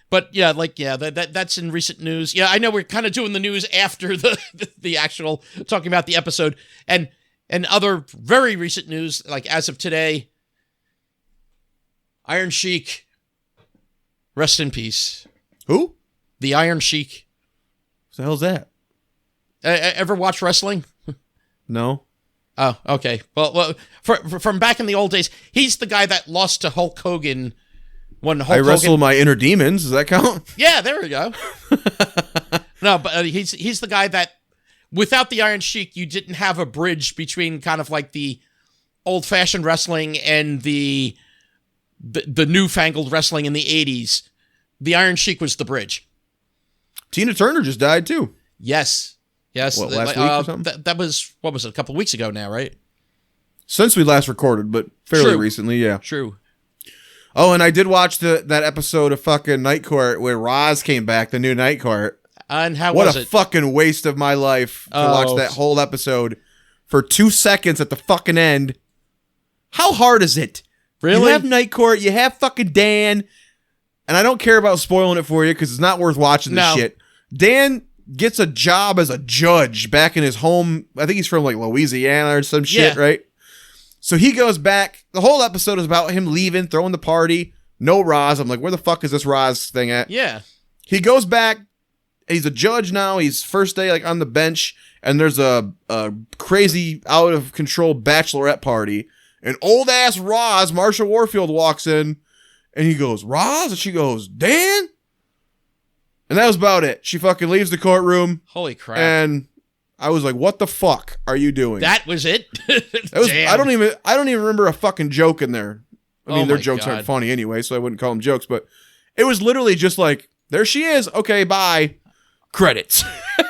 Speaker 1: But that's in recent news. Yeah, I know we're kind of doing the news after the actual talking about the episode, and other very recent news, like as of today. Iron Sheik, rest in peace.
Speaker 2: Who?
Speaker 1: The Iron Sheik.
Speaker 2: What the hell's that?
Speaker 1: Ever watch wrestling?
Speaker 2: No.
Speaker 1: Oh, okay. Well, from back in the old days, he's the guy that lost to Hulk Hogan when Hulk Hogan...
Speaker 2: wrestle my inner demons. Does that count?
Speaker 1: Yeah, there we go. No, but he's the guy that, without the Iron Sheik, you didn't have a bridge between kind of like the old-fashioned wrestling and the newfangled wrestling in the 80s. The Iron Sheik was the bridge.
Speaker 2: Tina Turner just died, too.
Speaker 1: Yes. Yes,
Speaker 2: what, last week or something?
Speaker 1: That was, what was it, a couple of weeks ago now, right?
Speaker 2: Since we last recorded, but fairly recently, yeah.
Speaker 1: True.
Speaker 2: Oh, and I did watch that episode of fucking Night Court where Roz came back, the new Night Court.
Speaker 1: And how was it?
Speaker 2: What a fucking waste of my life to watch that whole episode for 2 seconds at the fucking end. How hard is it?
Speaker 1: Really?
Speaker 2: You have Night Court, you have fucking Dan, and I don't care about spoiling it for you because it's not worth watching this shit. Dan gets a job as a judge back in his home. I think he's from like Louisiana or some shit,
Speaker 1: Yeah.
Speaker 2: right? So he goes back. The whole episode is about him leaving, throwing the party. No Roz. I'm like, where the fuck is this Roz thing at?
Speaker 1: Yeah.
Speaker 2: He goes back. He's a judge now. He's first day like on the bench, and there's a crazy out of control bachelorette party. And old ass Roz, Marsha Warfield, walks in, and he goes, Roz? And she goes, Dan? And that was about it. She fucking leaves the courtroom.
Speaker 1: Holy crap.
Speaker 2: And I was like, what the fuck are you doing?
Speaker 1: That was it?
Speaker 2: That was,
Speaker 1: Damn.
Speaker 2: I don't even remember a fucking joke in there. I mean,
Speaker 1: Oh
Speaker 2: their
Speaker 1: my
Speaker 2: jokes
Speaker 1: God.
Speaker 2: aren't funny anyway, so I wouldn't call them jokes, but it was literally just like, there she is. Okay, bye. Credits.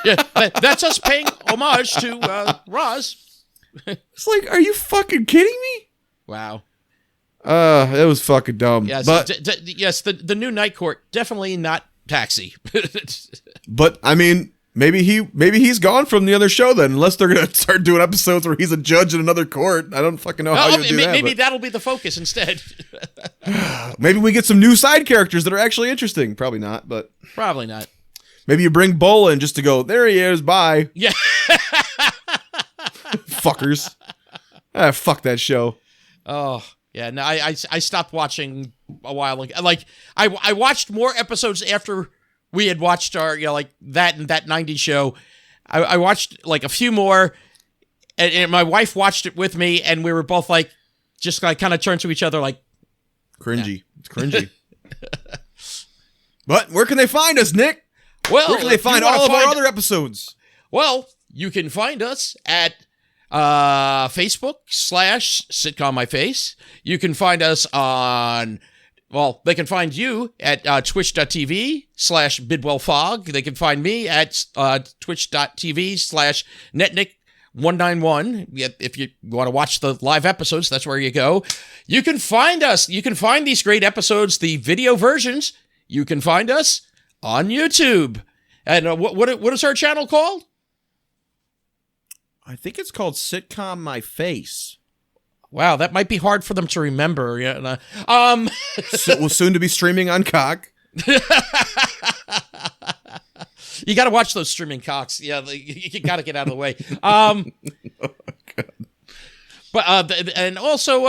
Speaker 1: Yeah, that's us paying homage to Roz.
Speaker 2: It's like, are you fucking kidding me?
Speaker 1: Wow.
Speaker 2: It was fucking dumb.
Speaker 1: Yes,
Speaker 2: But
Speaker 1: yes, the new Night Court, definitely not Taxi.
Speaker 2: but I mean, maybe he's gone from the other show then, unless they're gonna start doing episodes where he's a judge in another court. I don't fucking know how you do that.
Speaker 1: Maybe
Speaker 2: but
Speaker 1: that'll be the focus instead.
Speaker 2: maybe we get some new side characters that are actually interesting. Probably not, but
Speaker 1: Probably not.
Speaker 2: maybe you bring Bull in just to go, there he is, bye.
Speaker 1: Yeah.
Speaker 2: Fuckers. Fuck that show.
Speaker 1: Oh, yeah. No, I stopped watching a while ago. Like, I watched more episodes after we had watched our, like that 90s show. I watched like a few more, and my wife watched it with me, and we were both like, just like kind of turned to each other like,
Speaker 2: Cringy. It's cringy. But where can they find us, Nick?
Speaker 1: well,
Speaker 2: Where can they
Speaker 1: if you
Speaker 2: find
Speaker 1: wanna
Speaker 2: all of our
Speaker 1: find-
Speaker 2: other episodes?
Speaker 1: Well, you can find us at Facebook / Sitcom My Face. You can find us on, well, they can find you at twitch.tv / BidwellFog. They can find me at twitch.tv / NetNick191. If you want to watch the live episodes, that's where you go. You can find us. You can find these great episodes, the video versions. You can find us on YouTube. And what is our channel called?
Speaker 2: I think it's called Sitcom My Face.
Speaker 1: Wow, that might be hard for them to remember. Yeah.
Speaker 2: Will soon to be streaming on Cock.
Speaker 1: You got to watch those streaming cocks. Yeah, you got to get out of the way. But and also,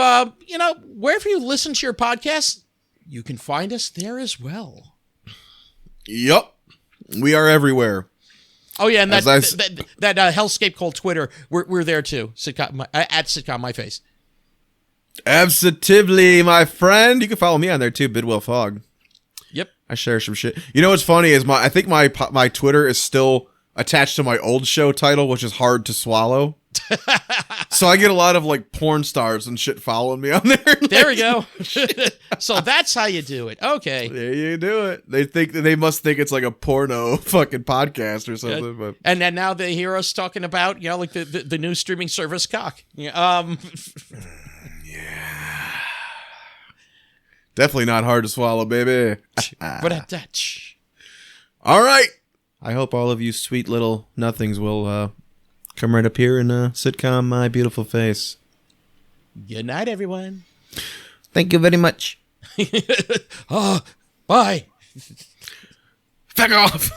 Speaker 1: wherever you listen to your podcast, you can find us there as well.
Speaker 2: Yup. We are everywhere.
Speaker 1: Oh yeah, and that
Speaker 2: As
Speaker 1: that hellscape called Twitter, we're there too. At Sitcom My Face.
Speaker 2: Absolutely, my friend. You can follow me on there too, Bidwell Fog.
Speaker 1: Yep.
Speaker 2: I share some shit. You know what's funny is I think my Twitter is still attached to my old show title, which is hard to swallow. So I get a lot of like porn stars and shit following me on there.
Speaker 1: There we go. So that's how you do it. Okay.
Speaker 2: There you do it. They must think it's like a porno fucking podcast or something. But
Speaker 1: And then now they hear us talking about, like the new streaming service Cock. Yeah.
Speaker 2: Definitely not hard to swallow, baby.
Speaker 1: But at that.
Speaker 2: All right. I hope all of you sweet little nothings will come right up here in Sitcom My Beautiful Face.
Speaker 1: Good night, everyone.
Speaker 2: Thank you very much.
Speaker 1: Bye.
Speaker 2: Fuck off.